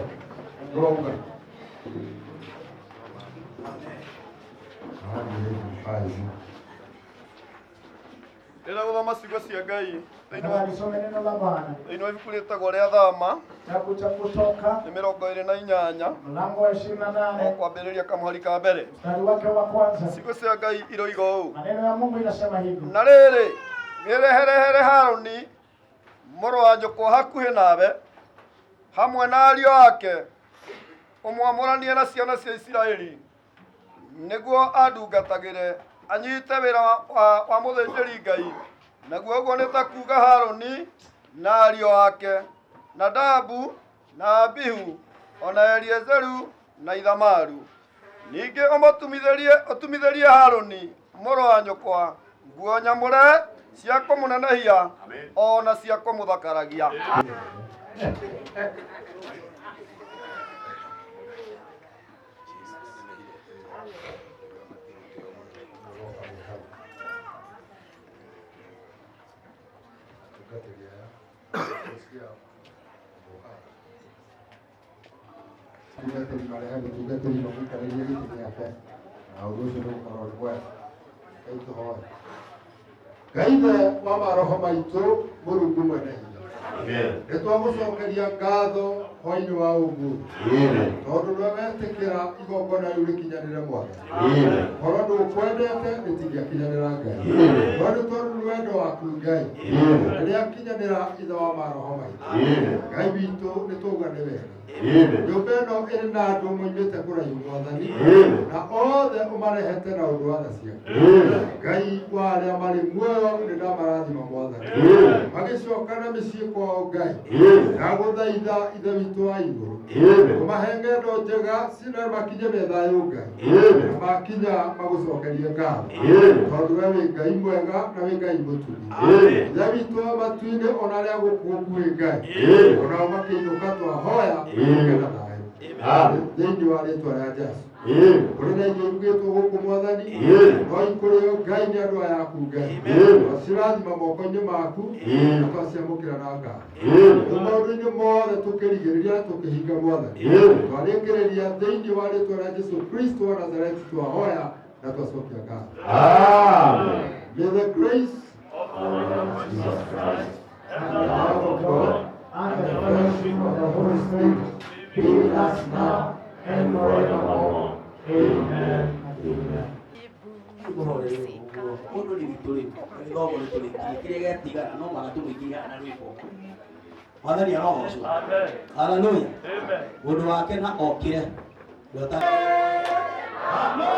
Ronga. Ila gũthoma ciugo cia Ngai Nataka nisome neno la Bwana. thĩinĩ wa ibuku rĩtagwo rĩa Thama Kitabu cha Kutoka nĩ 28 mlango wa 28 kwambĩrĩria kamũhari ka mbere. mstari wake wa kwanza. Ciugo cia Ngai iroiga ũũ: Maneno ya Mungu inasema hivi. Na rĩrĩ nĩreherehere Harũni mũrũ wa nyũkwa hakuhĩ nawe hamwe na ariũ ake ũmwamũranie na ciana cia Isiraeli nĩguo andungatagĩre anyite wĩra wa mũthĩnjĩri Ngai. Naguo ũguo nĩ ta kuuga Harũni na ariũ ake Nadabu na Abihu ona Eliezeru na Ithamaru. Ningĩ ũtumithĩrie Harũni mũrũ wa nyũkwa nguo nyamũre cia kũmũnenehia ona cia kũmũthakaragia. Tungatĩri marehemu tungatĩri mamũikarĩrie gĩtĩ gĩake na ũndũ ũcio nĩgũkorwo nĩ mwega. Ngai tũhoe. Ngai ithe wa maroho maitũ Mũrungu mwene hinya, nĩtwagũcokeria ngatho hwainĩ wa ũmũthĩ tondũ nĩwe wetĩkĩra igongona rĩu rĩkinyanĩre Mwathani. Korwo ndũkwendete rĩtingĩakinyanĩra Ngai, no nĩ tondũ nĩ wendo waku Ngai rĩakinyanĩra ithe wa maroho maitũ. Ngai witũ nĩtwauga nĩ wega. Nyũmba ĩno ĩrĩ na andũ moimĩte kũraihu Mwathani, na othe ũmarehete na ũndũ wa tha ciaku. Ngai wa arĩa marĩ muoyo nĩndamarathima Mwathani, magĩcoka na mĩciĩ kwao Ngai. Ndagũthaitha ithe witũ wa igũrũ, ũmahe ng'endo njega cina makinye me thayũ Ngai, na makinya magũcokerie ngatho tondũ we wĩ Ngai mwega na wĩ Ngai mũtugi. Ithe witũ wa matu-inĩ ona arĩa gũkũ nguhĩ Ngai, onao makĩinũka twahoya kũgĩa thayũ thĩinĩ wa rĩĩtwa rĩa Jesũ. Kũrĩ na ingĩ irugĩtwo gũkũ Mwathani, no ikũrĩo Ngai nĩ andũ aya aku Ngai, twacirathima moko-inĩ maku na twaciamũkĩra na ngatho. Maũndũ-inĩ mothe tũkĩrigĩrĩria tũkĩhinga Mwathani, twarĩkĩrĩria thĩinĩ wa rĩĩtwa rĩa Jesũ Kristo wa Nazareti twahoya na twacokia ngatho. Amen. May the grace of our Lord Jesus Christ and the love of God and the fellowship of the Holy Spirit be with us now and forevermore. Amen. Amen. Mundu ni vituli ngogo ni tuli kile getiga no magatu mikiga na rwiko Mwathani arogocwo. Amen. Hallelujah. Amen. Mundu wake na okire ndota Amen.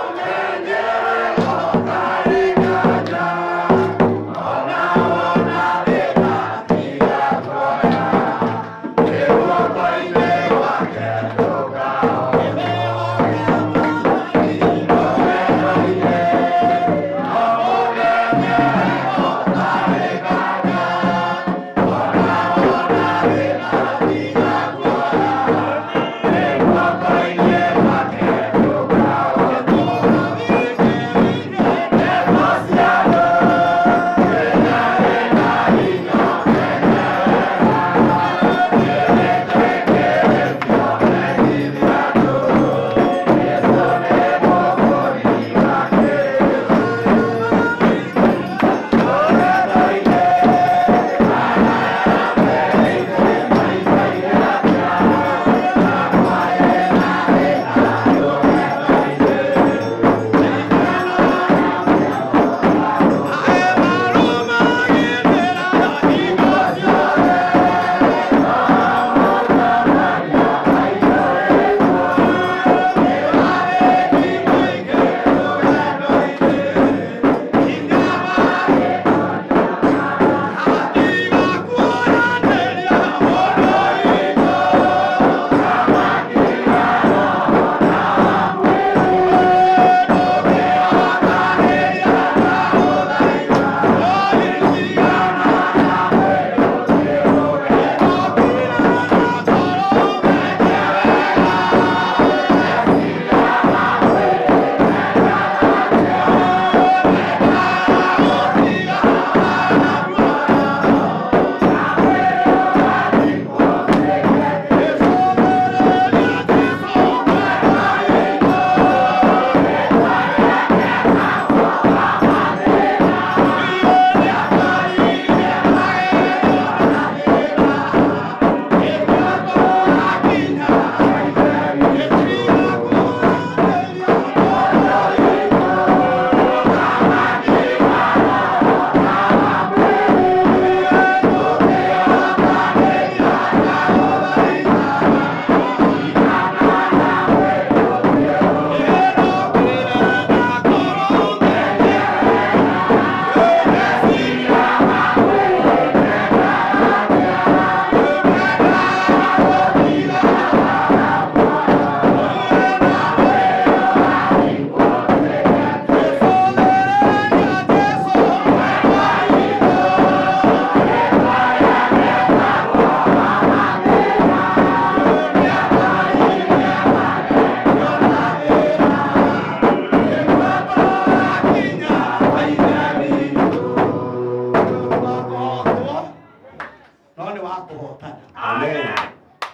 Amen.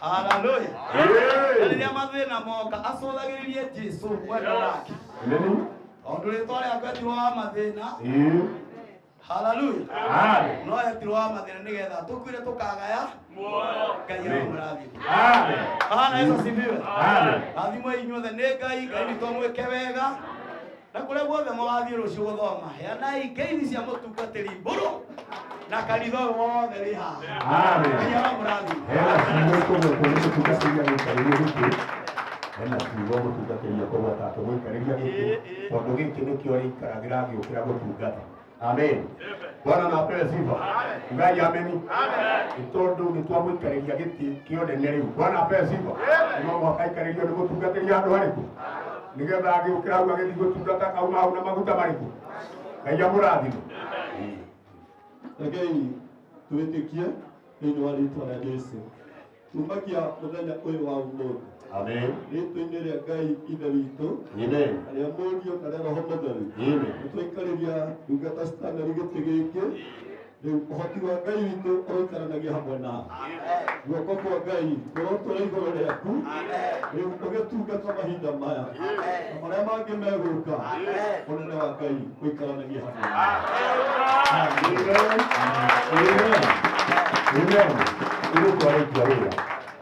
Haleluya. Rĩrĩa mathĩna moka acũthagĩrĩrie Jesũ wendo wake. Tondũ rĩtwa rĩake etirwo wa mathĩna. Haleluya. No etirwo wa mathĩna nĩgetha tũkuire tũkagaya muoyo. Ngai amũrathime. Bwana Yesu asifiwe. Rathimo inyuothe nĩ Ngai, Ngai nĩ twamwĩke wega. Na kũrĩa guothe mũgathiĩ rũciũ gũthoma, heanai ngeithi cia mũtungatĩri mbũrũ na kanitha ũyũ wothe rĩ haha. Ngai amũrathime. Hena kiugo mũtungatĩria kũgwata atũmũikarĩria gĩkĩ tondũ gĩkĩ nĩkĩo rĩikaragĩra gĩũkĩra gũtungata. Amen. Bwana na apewe sifa. Ngai ameni. Nĩ tondũ nĩtwamũikarĩria gĩtĩ kĩa ũnene rĩu. Bwana apewe sifa. No mwaka ikarĩrio nĩ gũtungatĩria andũ harĩkũ nĩgetha agĩũkĩra hau agĩthiĩ gũtungata kauma hau na maguta marĩkũ. Ngai amũrathime. Rekei twĩtĩkie thĩinĩ wa rĩĩtwa rĩa Jesũ. Tumakia mũthenya ũyũ wa ũmũthĩ. Amen. Rĩĩtwa-inĩ rĩa Ngai ithe witũ. Amen. Arĩa mũriũ na rĩa Roho Mũtheru. Amen. Nĩtwaikarĩria ndungata citanari gĩtĩ gĩkĩ. Rĩu ũhoti wa Ngai witũ ũikaranagia hamwe na guoko kwa Ngai kũrotũra igũrũ rĩaku. Rĩu ũgĩtungata mahinda maya na marĩa mangĩ megũka, ũnene wa Ngai ũikaranagia hamwe. Rĩtwa wĩra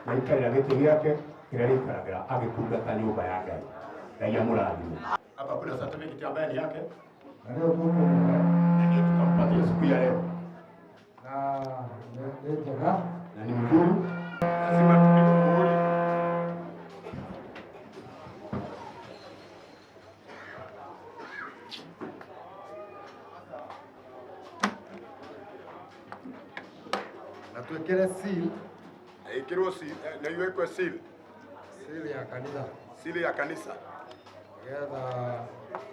na ikarĩra gĩtĩ gĩake kĩrĩa rĩikaragĩra agĩtungata nyũmba ya Ngai. Ngai amũrathime. Hapa kuna certificate ambayo ni yake. Na leo Ndio tukampatia siku ya leo. na ni njega Na ni mzuri. Lazima tupige muhuri. Na tuwekele seal. Ikirwo seal, na iwekwe seal. Seal ya kanisa. Seal ya kanisa. Getha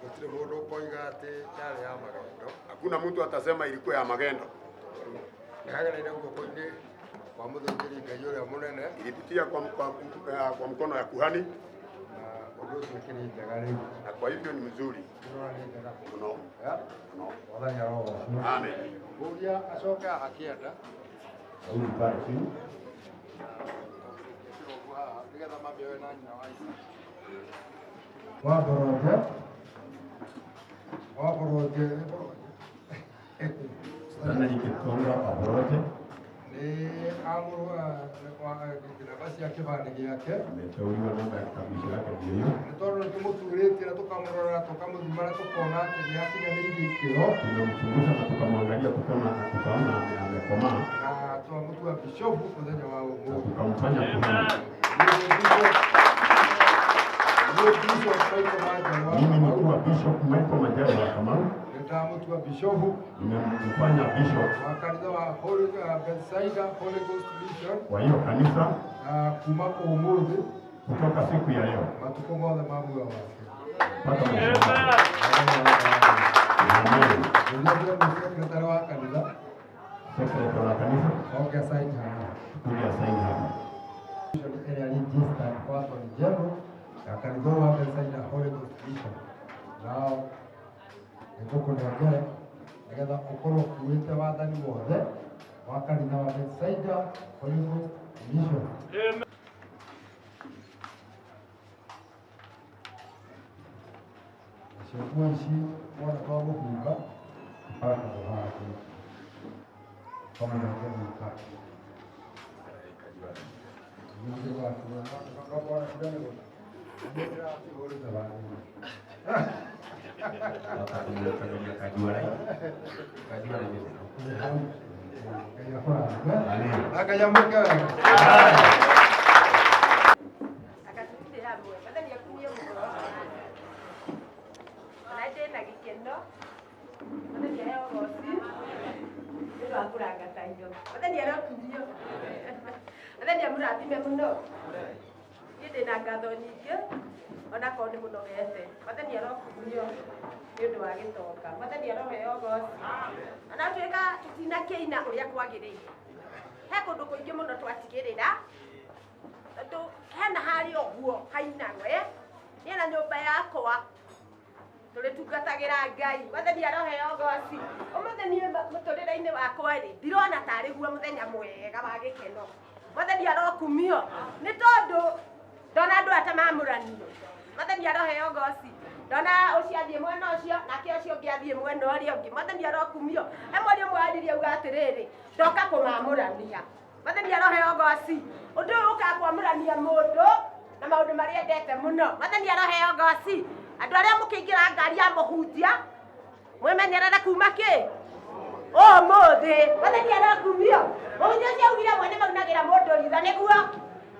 gũtirĩ mũndũ ũkoiga atĩ yarĩ ya magendo. Hakuna mtu atasema ilikuwa ya magendo. Nĩyagereire guoko-inĩ kwa mũthĩnjĩri Ngai ũrĩa mũnene. Ilipitia kwa mkono ya kuhani. Na ũndũ ũcio ũkĩrĩ njega rĩu. Na kwa hivyo ni mzuri. Nĩũrona nĩ njega Mno. Mno. Mwathani arogoocwo. Amen. Ũria acoke akĩenda Huyu pale chini. nĩgetha mambĩoe na nyina wa Isa. Waboroje Sana jikitonga aboroje. nĩ amũrũa namba cia kĩbandĩ gĩake. Ameteuliwa namba ya kitambulisho yake ndio hiyo. Nĩ tondũ nĩtũmũturĩtie na tũkamũrora tũkamũthima na tũkona atĩ nĩ akinyanĩirie ikĩro. Tumemchunguza na tukamwangalia tukaona amekomaa. Na twamũtua bishopu mũthenya wa ũmũthĩ. Tukamfanya kuhani. Mimi nikiwa Bishop Michael Majaliwa wa Kamau. Nitamũtua bishopu. Nimemfanya bishop wa kanitha wa Holy Bethsaida Holy Ghost Mission. wa hiyo kanisa. Na kuma ũmũthĩ kutoka siku ya leo. Matukũ mothe ma muoyo wake. Mpaka mwisho. Amen. Sekretari wa kanitha. Sekretari wa kanisa. Oke saini hapa. Kuja saini hapa. Area registered kwa Attorney General ya kanitha wa Bethsaida Holy Ghost Mission. Nao nĩngũkũnengere nĩgetha ũkorwo ũkuĩte wathani wothe wa kanitha wa Bethsaida Holy Ghost Mission. Ciũngua ici wona twagũhumba mpaka tũhate tũmũnenge guka. Mũrathime mũno. Niĩ ndĩna ngatho nyingĩ ona korwo nĩ mũnogete. Mwathani arokumio nĩ ũndũ wa gĩtonga. Mwathani aroheo ũgooci. Ona tuĩka tũtinakĩina ũrĩa kwagĩrĩire. He kũndũ kũingĩ mũno twatigĩrĩra. Tondũ hena harĩa ũguo hainagwe. Niĩ na nyũmba yakwa tũrĩtungatagĩra Ngai. Mwathani aroheo ũgooci. Ũmũthĩ niĩ mũtũrĩre-inĩ wakwa rĩ ndirona tarĩ guo mũthenya mwega wa gĩkeno. Mwathani arokumio nĩ tondũ ndona andũ atamamũranio. Mwathani aroheo ngoci. Ndona ũcio athiĩ mwena ũcio nake ũcio ũngĩ athiĩ mwena ũrĩa ũngĩ. Mwathani arokumio. He mwaria ũmwe waririe auga atĩrĩrĩ ndoka kũmamũrania. Mwathani aroheo ngoci. Ũndũ ũyũ ũkaga kwamũrania mũndũ na maũndũ marĩa endete mũno. Mwathani aroheo ngoci. Andũ arĩa mũkĩingĩra ngari ya mũhunjia mwĩmenyerere kuma kĩ ũmũthĩ. Mwathani arokumio. Mũhunjia ũcio augire mwene maunagĩra mũndũ ritho nĩguo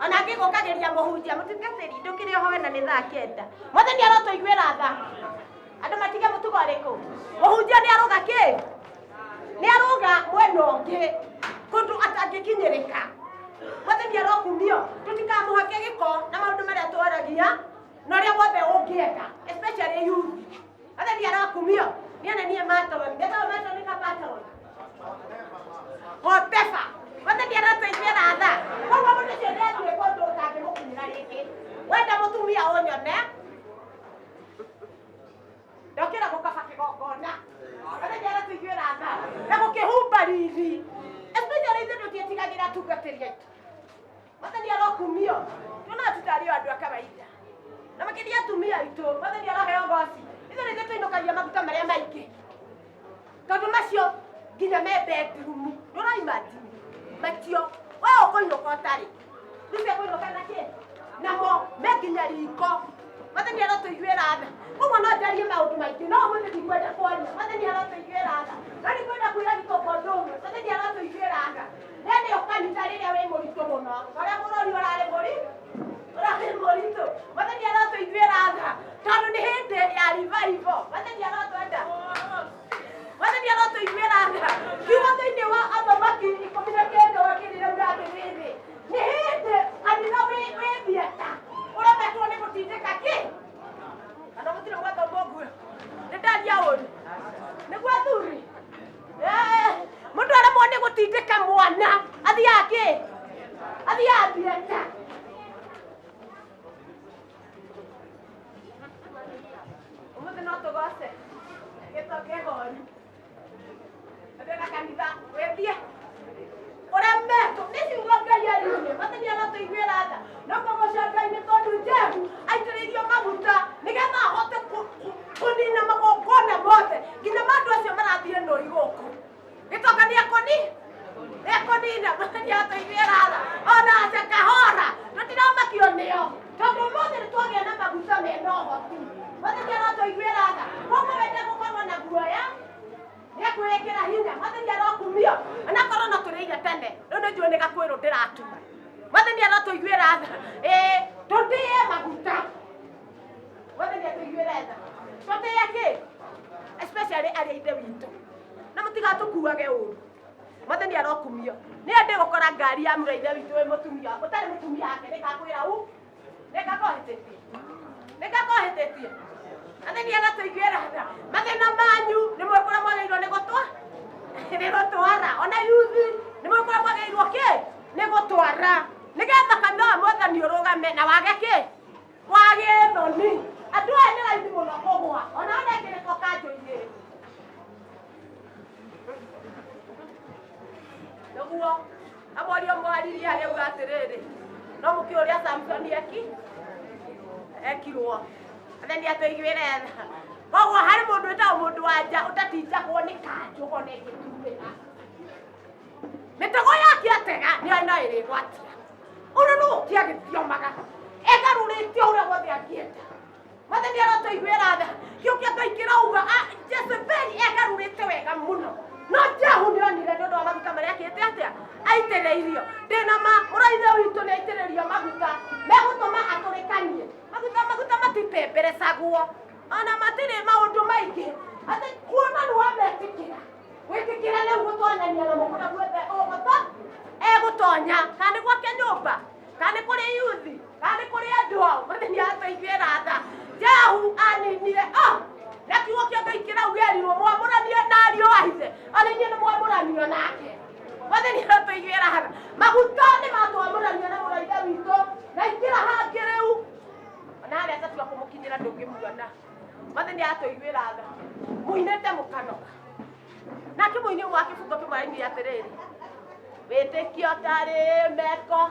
ona angĩgũkagĩria mũhunjia mũtungatĩri ndũkĩrĩ oho wena nĩ thaa kenda. Mwathani arotũiguĩra tha andũ matige mũtugo ũrĩkũ. Mũhunjia nĩ aruga kĩ? Nĩ aruga mwena ũngĩ kũndũ atangĩkinyĩrĩka. Mwathani arokumio. Tũtikamũhake gĩko na maũndũ marĩa twaragia na ũrĩa wothe ũngĩenda especially youth. Mwathani arokumio. Niĩ matoro nĩgetha matoro nĩ kapatoro hotefa. Mwathani arotũiguĩra tha. Koguo mũndũ ũcio nĩathiĩ kũndũ ũtangĩmũkinyĩra rĩngĩ. Wenda mũtumia ũnyone ndokĩra gũkaba kĩgongona. Mwathani arotũiguĩra tha na gũkĩhumba riri especially ithuĩ tũtiĩtigagĩra atungatĩri aitũ. Mwathani arokumio. Tuonaga tutarĩ andũ a kawaida na makĩria atumia aitũ. Mwathani aroheo ngoci. Ithuĩ nĩthuĩ tũinũkagia maguta marĩa maingĩ tondũ macio nginya me bedroom. Ndũraimagine macio wewe ũkũinũka ũtarĩ rĩu ũkũinũka na kĩ namo me nginya riko. Mwathani arotũiguĩra tha. Koguo no njarie maũndũ maingĩ no ũmũthĩ ndikwenda kwaria. Mwathani arotũiguĩra tha. No ndikwenda kwĩra gĩtũngũ ũndũ ũmwe. Mwathani arotũiguĩra tha. Rĩrĩ ũkanitha rĩrĩa wĩ mũritũ mũno ũrĩa bũrũri ũrarĩ mũritũ. Mwathani arotũiguĩra tha tondũ nĩ hĩndĩ ya revival. Mwathani arotwenda. Mwathani arotũiguĩra tha. Kiugo thĩinĩ wa Athamaki 19 wakĩrĩra uga atĩrĩrĩ nĩ hĩndĩ kanitha wĩ thieta ũremetwo nĩ gũtindĩka kĩ kana gũtirĩ gwathomwo nguo nĩ ndaria ũru nĩguo athuri mũndũ aremwo nĩ gũtindĩka mwana athiaga kĩ athiaga thieta. Ũmũthĩ no tũgoce gĩtokĩgori ndĩna kanitha wĩthie ũremetwo nĩ ciugo Ngai ariuge. Mwathani arotũiguĩra tha no kũgoca Ngai nĩ tondũ Jehu aitĩrĩirio maguta nĩgetha ahote kũnina magongona mothe nginya mandũ acio marathiĩ nũi gũkũ. Gĩtoka nĩ ekũnina. Mwathani arotũiguĩra tha ona aca kahora tũtiramakio nĩo tondũ ũmũthĩ nĩtwagĩa na maguta mena ũhoti. Mwathani arotũiguĩra tha. Koguo wende gũkorwo na guoya nĩekwĩĩkĩra hinya. Mwathani arokumio onakorwo no tũrĩire tene rĩu nĩ njũĩ nĩ gakwĩrũ ndĩratuma. Mwathani arotũiguĩra tha. Tũtĩe maguta. Mwathani atũiguĩre tha. Tũtĩe kĩ especially arĩa ithe witũ na mũtigatũkuage ũru. Mwathani arokumio. Nĩ ndĩ gũkora ngari ya mũra ithe witũ wĩ mũtumia ũtarĩ mũtumia wake nĩkakwĩra u nĩngakũhĩtĩtie. Mwathani arotũiguĩra tha. Mathĩna manyu nĩ mwĩkũra mwagĩrĩirwo nĩ gũtwara ona yuthi nĩ mwĩkũra mwagĩrĩirwo kĩ nĩ gũtwara nĩgetha kanitha wa Mwathani ũrũgame na wage kĩ wage thoni. Andũ aya nĩ raithi mũno kũgũa ona onekĩrĩtwo kanjũ-inĩ nĩguo amwaria ũmwe waririe harĩa auga atĩrĩrĩ no mũkĩũria ũrĩa Samson ekirwo. Mwathani atũiguĩre tha. Koguo harĩ mũndũ wĩtagwo mũndũ wa nja ũtatinjagwo nĩ kanjũ ona ĩngĩtumĩra mĩtego yake atega nĩyo no ĩrĩgwatia. Ũrĩa nĩ gũkia gĩthiomaga egarũrĩte ũrĩa wothe angĩenda. Mwathani arotũiguĩra tha. Gĩũkia Ngai kĩrauga Jezebeli egarũrĩte wega mũno no Jehu nĩonire nĩ ũndũ wa maguta marĩa akĩte atĩa aitĩrĩirio. Ndĩna ma mũraithe witũ nĩ aitĩrĩrio maguta megũtũma atũrĩkanie. Maguta matipemberecagwo ona matirĩ maũndũ maingĩ atĩ kuona nĩ wametĩkĩra wĩtĩkĩra rĩu gũtonyania na mũkũra guothe egũtonya kana nĩ gwake nyũmba kana nĩ kũrĩ yuthi kana nĩ kũrĩ andũ ao. Mwathani arotũiguĩra tha. Jehu aninire na kiugo kĩa Ngai kĩrauga erirwo mwamũranie na ariũ a ithe ona inyuĩ nĩ mwamũranio nake. Mwathani arotũiguĩra tha. Maguta nĩ matwamũranio na mũraithe witũ na ingĩra hangĩ rĩu ona arĩa atatua kũmũkinyĩra ndũngĩmuona. Mwathani arotũiguĩra tha. Mũinĩte mũkanoga nake mũini ũmwe wa kĩbungo kĩmwe arainire atĩrĩrĩ Wĩtĩkio tarĩ meko.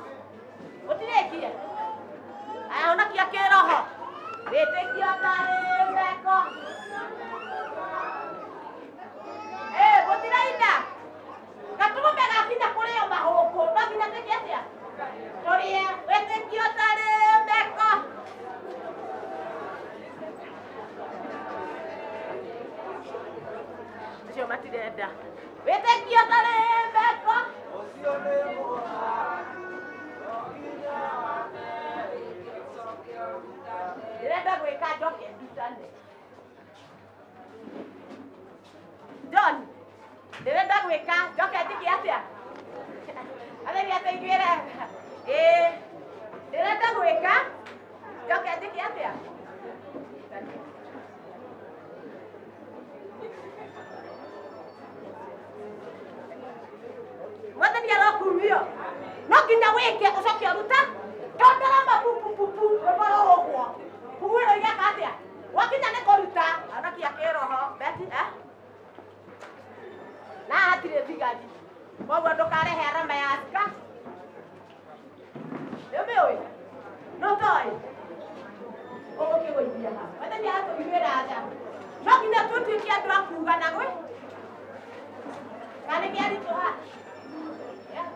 Ũtirĩkie? Aya honokia kĩroho. Wĩtĩkio tarĩ meko. Gũtirainda. Gatũrũme gakinya kũrĩo mahũngũ. No nginya tũĩke atĩa? Tũrĩe. Wĩtĩkio tarĩ meko. Acio matirenda. Wĩtĩkio tarĩ meko. Ũcio nĩ ndĩrenda gwĩka njoke ndutane. John, ndĩrenda gwĩka njoke njĩke atĩa? Atheri ateithĩrĩre. Ndĩrenda gwĩka njoke njĩke atĩa? Mwathani arokumio. No nginya wĩke ũcoke ũruta. Ndondora mapupupupu rũgoro ũguo. Kuguĩro igeka atĩa? Wakinya nĩ kũruta. Anokia kĩroho. Beti, na hatirĩ thigari. Koguo ndũkarehe arama ya aska. Nĩũmĩũĩ? Nũtoĩ? Ũgũkĩgũithia ha. Mwathani aratũiguĩra tha. No nginya tũtuĩke andũ a kugana gwĩ. Kana nĩ kĩaritũha.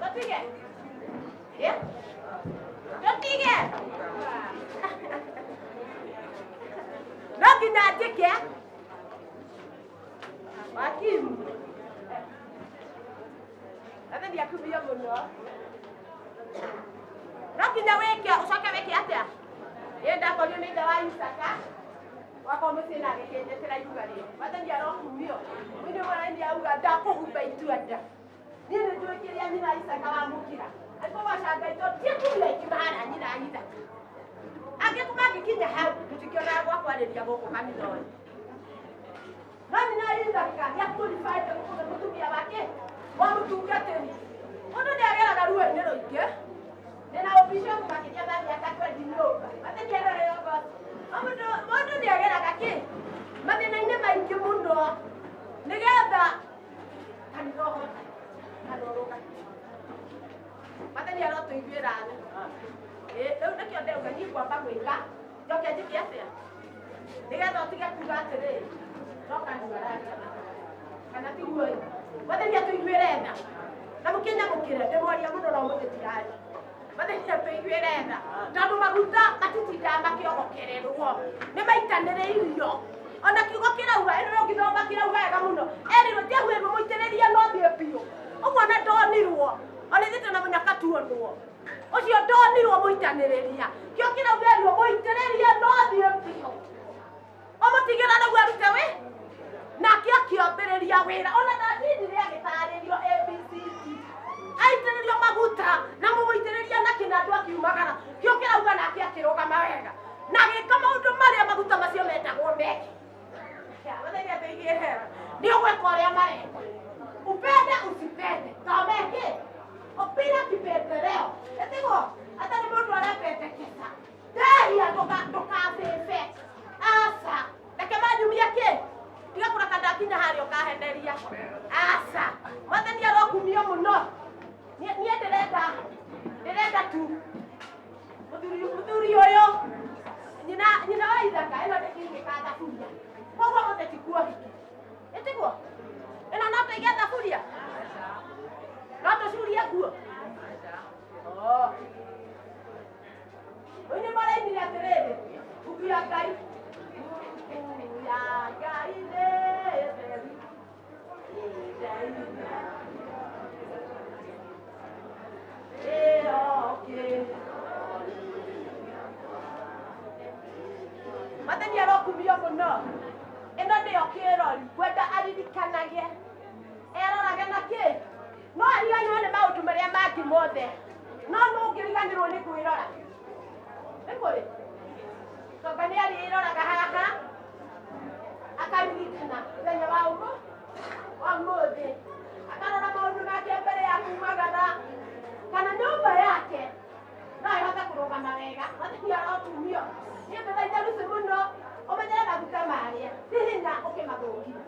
Tũtige. Tũtige. No nginya njĩke. Wakimu. Mwathani akumio mũno. No nginya wĩke ũcoke wĩke atĩa? Ndakorio nĩ ithe wa Isaka. Wakorwo mũciĩ na gĩkĩnjĩtĩra iruga rĩrĩ. Mwathani arokumio. Nĩ mwathani auga ndakũhumba itua-nda. Niĩ nĩ njũĩ kĩrĩa nyina Isaka wamũkĩra. Angĩkorwo wacangaitwo ndiekũria ikimahana nyina Isaka. Angĩkorwo angĩkinya hau tũtikĩonaga gwa kwarĩria gũkũ kanitha ũyũ. No nyina Isaka nĩakũribaĩte gũkũhe mũtumia wake wa mũtungatĩri. Mũndũ nĩageraga ruo-inĩ rũingĩ. Ndĩna ũbishopu makĩria ma mĩaka 20 nyũmba. Mwathani arore ũgoci. Mũndũ nĩageraga kĩ? Mathĩna-inĩ maingĩ mũno. Nĩgetha kanitha ũhote. Mwathani arotũiguĩra tha. Rĩu nĩkĩo ndauga niĩ kwamba gwĩka njoke njĩke atĩa? Nĩgetha ũtige kuga atĩrĩrĩ no kanitha araria kana tiguo ĩ. Mwathani atũiguĩre tha. Na mũkĩnyamũkĩre ndĩmoria mũno no mũgĩtirari. Mwathani atũiguĩre tha. Tondũ maguta matitindaga makĩogokererwo. Nĩmaitanĩrĩirio. Ona kiugo kĩrauga ĩno no gĩthoma kĩrauga wega mũno. Erirwo ndiahuĩrwo mũitĩrĩrie no thiĩ biũ. Ũguo na ndonirwo. Ona ithuĩ twĩna mũnyaka tuonwo. Ũcio ndonirwo mũitanĩrĩria. Kĩo kĩraugerirwo mũitĩrĩrie no thiĩ biũ. Ũmũtigĩra nĩguo arute wĩ. Nake akĩambĩrĩria wĩra. Ona ndatindire agĩtarĩrio ABCD. Aitĩrĩrio maguta na mũmũitĩrĩria na kĩnandũ akiumagara. Kĩo kĩrauga nake akĩrũgama wega. Na agĩka maũndũ marĩa maguta macio metagwo meki. Mwathani atũiguĩre tha. Nĩũgwĩka ũrĩa marenda. Upende usipende. Kameke. Opina kipendeleo. Etego. Hata ni mundu anapendekeza. Dahia ndũkabĩbe. Asa. Reke manjumia kĩ? Tiga kũraka ndakinya harĩa ũkahenderia. Asa. Mwathani arokumio mũno. Niĩ ndĩrenda tu. Mũthuri ũyũ. Nyina wa Isaka ĩno ndĩkĩigĩka thaburia. Koguo mũteti kuohiki. Etego. Ĩno no tũige thaburia. No tũcurie nguo. Rĩu nĩ marainire atĩrĩrĩ. Nguku ya Ngai. Nguku ya Ngai nĩ theru. Mwathani arokumio mũno. Ĩno nĩyo kĩrori. Kwenda aririkanage. Erorage na kĩ? No ariganĩrwo nĩ maũndũ marĩa mangĩ mothe. No ũngĩriganĩrwo nĩ kwĩrora. Nĩ kũrĩ? Tonga nĩ arĩroraga haha. Akaririkana mũthenya wa ũmũthĩ. Akarora maũndũ make mbere ya kumagara. Kana nyũmba yake no ĩhote kũrũgama wega. Mwathani arokumio. Niĩ ndĩraitha Lucy mũno. Ũmenyere maguta marĩa. Ti hinya ũkĩmathũkia.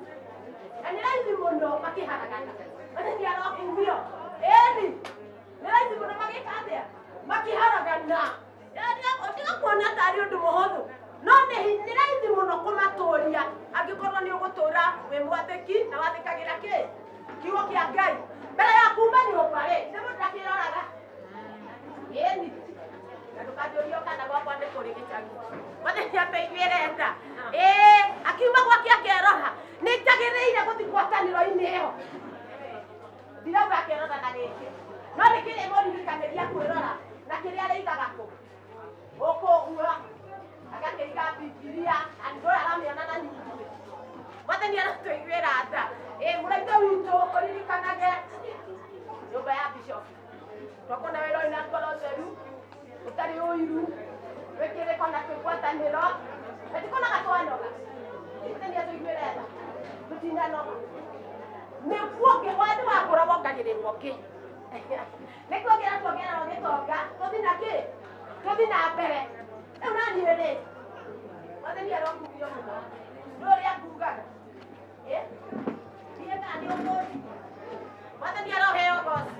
Na nĩ raithi mũno makĩharagana. Mwathani arokumio. Eni. Nĩraithi mũno magĩka atĩa? Makĩharagana. Tiga kuona tarĩ ũndũ mũhũthũ. No nĩ raithi mũno kũmatũũria angĩkorwo nĩ ũgũtũũra wĩ mwathĩki na wathĩkagĩra kĩ? Kiugo kĩa Ngai. Mbere ya kuuma nyũmba rĩ, nĩ mũndũ ndakĩroraga. Eni. Na ndũkanjũria kana gwakwa nĩ kũrĩ gĩcagi. Mwathĩki ateithĩrĩrie nda. Akiuma gwake akerora. Nĩ njagĩrĩire gũthiĩ ngwatanĩro-inĩ ĩyo. Ndirauga akerora na gĩkĩ. No nĩ kĩrĩ mũririkanĩria kwĩrora na kĩrĩa arĩigaga kũ? Ũkũgua. Agakĩiga Bibilia. Andũ aramĩona na nyingĩ. Mwathani aratũiguĩra tha. Mũraitũ witũ ũririkanage nyũmba ya Bishop. Twakona wĩra ũyũ na ngoro theru. Ũtarĩ ũiru. Wĩkĩrĩko na kwĩgwatanĩro. Tũtikonaga twanoga. Mwathani atũiguĩre tha. Tũtinanoga. Nĩguo ngĩgwani wakũra wongagĩrĩrwo kĩ? Nĩkuo tuongererwo gĩtonga. Tũthiĩ na kĩ? Tũthiĩ na mbere. Rĩu naniĩ rĩ. Mwathani arokugio mũno. Nĩ ũrĩa ngugaga. Thiĩ kana nĩ ũmũthĩ. Mwathani aroheo ngoci.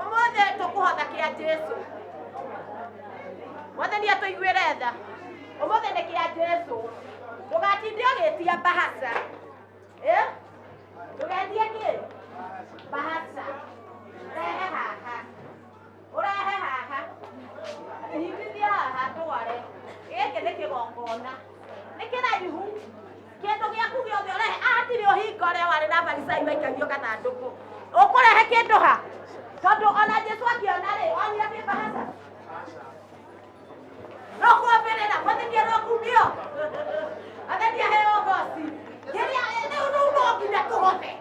Ũmũthĩ tũkũhotha kĩa Jesũ. Mwathani atũiguĩre tha. Ũmũthĩ nĩ kĩa Jesũ. Ndũgatinde ũgĩtia mbahaca. Ndũgetie kĩ? Mbahaca. Ũrehe haha. Ũrehe haha. Hingithia haha tware. Gĩkĩ nĩ kĩgongona. Nĩ kĩraihu. Kĩndũ gĩaku gĩothe ũrehe. Hatirĩ ũhinga ũrĩa warĩ na Farisai waikagio gathandũkũ. Ũkũrehe kĩndũ ha? Tondũ ona Jesũ akĩona rĩ, onire kĩ mbahaca? No kwambĩrĩra, mwathani arokumio. Mwathani aheo ngoci. Rĩu no nginya tũhothe.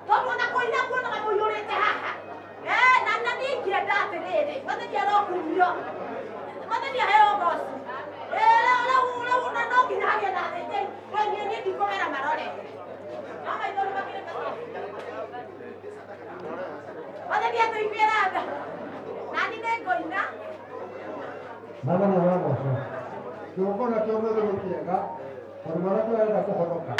Tondũ ona kũina kuonaga mũiyũrĩte haha. Na ningĩenda atĩrĩrĩ, mwathani arokumio. Mwathani aheo ngoci. Rĩu no nginya hagĩe na thĩnjĩri. Niĩ ndikũmera marore. No maithori makĩrĩ macio. Mwathani atũiguĩra tha. Nani nĩngũina. Mwathani aragocwo. Kĩgongona kĩa ũmũthĩ nĩ kĩega, tondũ mwanake arenda kũhonoka.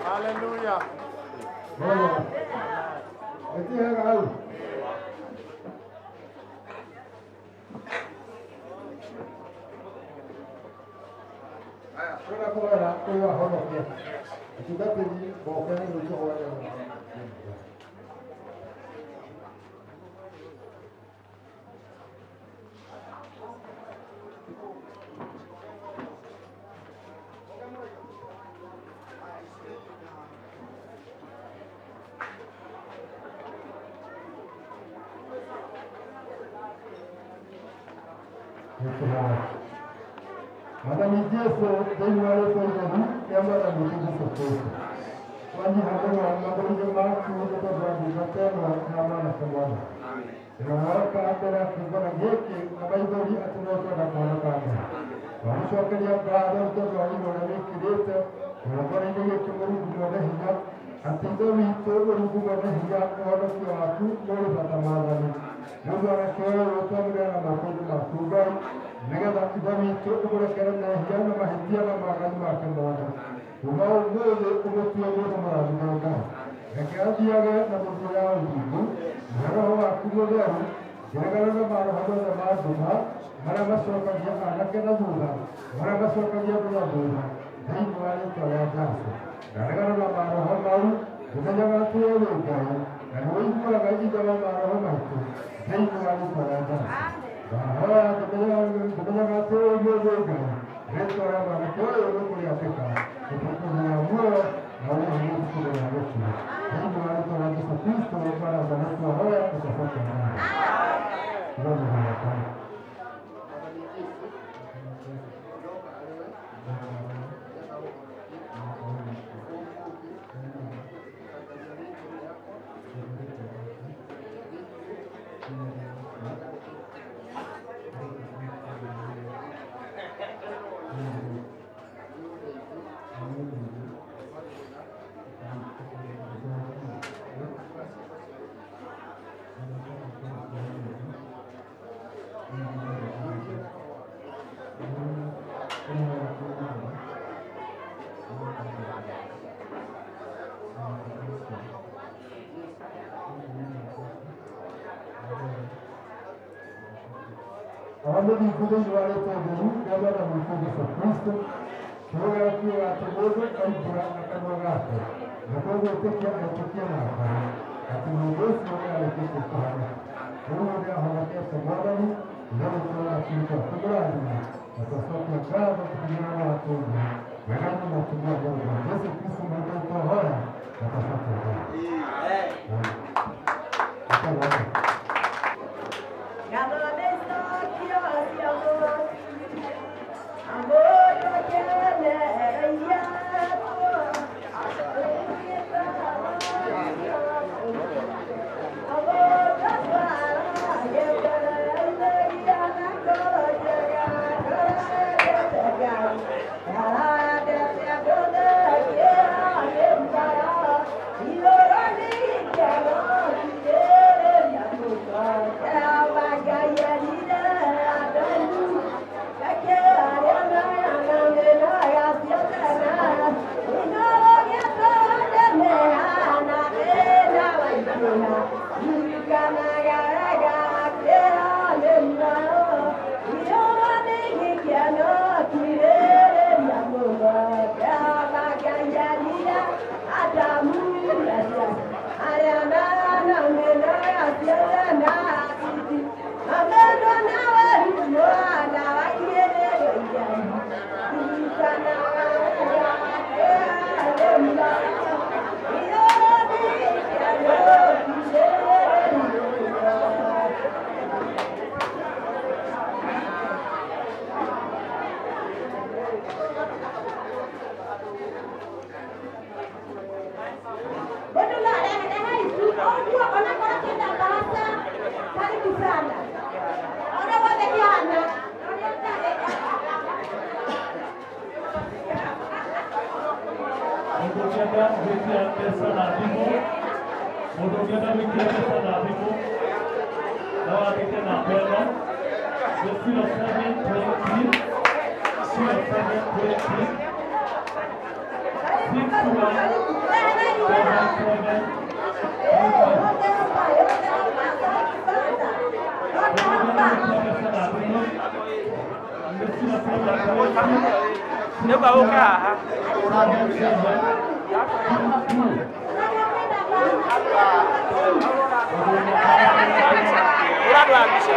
Hallelujah. Ĩtihaga hau. Kwenda kũgera ũyũ ahonoke. Ũtungatĩri moke nĩ gwĩtwo wothe. Mwathani Jesũ thĩinĩ wa rĩĩtwa itheru rĩa Mwathani witũ Jesũ Kristo. Wanyihanĩra mathũri maku nĩ tondũ wa ndungata ĩno na mwanake mwana. Ndĩrohoka mbere ya kĩũngano gĩkĩ na maithori atĩ no twenda kũhonoka mbere. Wagũcokeria ngatho nĩ tondũ wa wĩra ũrĩa wĩkĩrĩte kĩgongona-inĩ gĩkĩ Mũrungu mwene hinya, atĩ ithe witũ Mũrungu mwene hinya ũhonokio waku nĩ ũrĩ bata Mwathani. Nĩ mwanake ũyũ twamũneana moko-inĩ maku Ngai, nĩgetha ithe witũ ũmũrekere mehia na mahĩtia na maganu make mothe. Kuma ũmũthĩ ũmũtue mũndũ mũrathime Ngai. Reke athiage na mũthia ya ũthingu, na Roho waku Mũtheru, ngĩregana na maroho mothe ma nduma, marĩa macokagia anake na thutha, marĩa macokagia andũ na thutha, thĩinĩ wa rĩĩtwa rĩa Jesũ. Ndaregana na maroho mau, ngĩmenyaga atĩ wee wĩ Ngai, na nĩ ũiguaga ithe wa maroho maitũ, thĩinĩ wa rĩĩtwa rĩa Jesũ. Ndahoya ngĩmenyaga atĩ wee wĩ Ngai, rĩĩtwa rĩa mwanake ũyũ nĩkũrĩandĩka, gũtũkũria muoyo na ũrĩa gũkũria gũkua. Thĩinĩ wa rĩĩtwa rĩa Jesũ Kristo, Bwana Mwathani twahoya tũkacoka nawe. Amen. Awali dikudan wale taduru dalam mengikuti Kristo. Kira kira terus aibra akan mengaku. Betul betul yang kita nak. Aku mengurus mengenai itu Tuhan. Kemudian hanya semua ini yang telah kita pelajari. Atau satu kata kebenaran itu. Bagaimana semua yang Yesus Kristus mengaku Tuhan. Atau satu kata. Nếu bà ok hả? Urat lah bisa.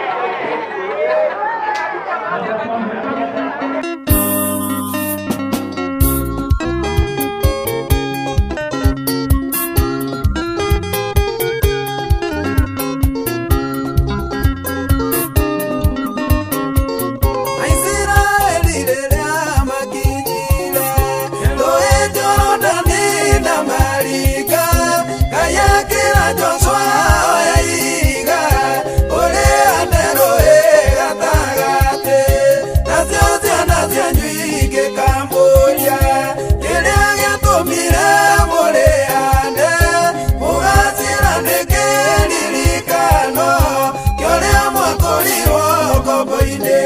Boy,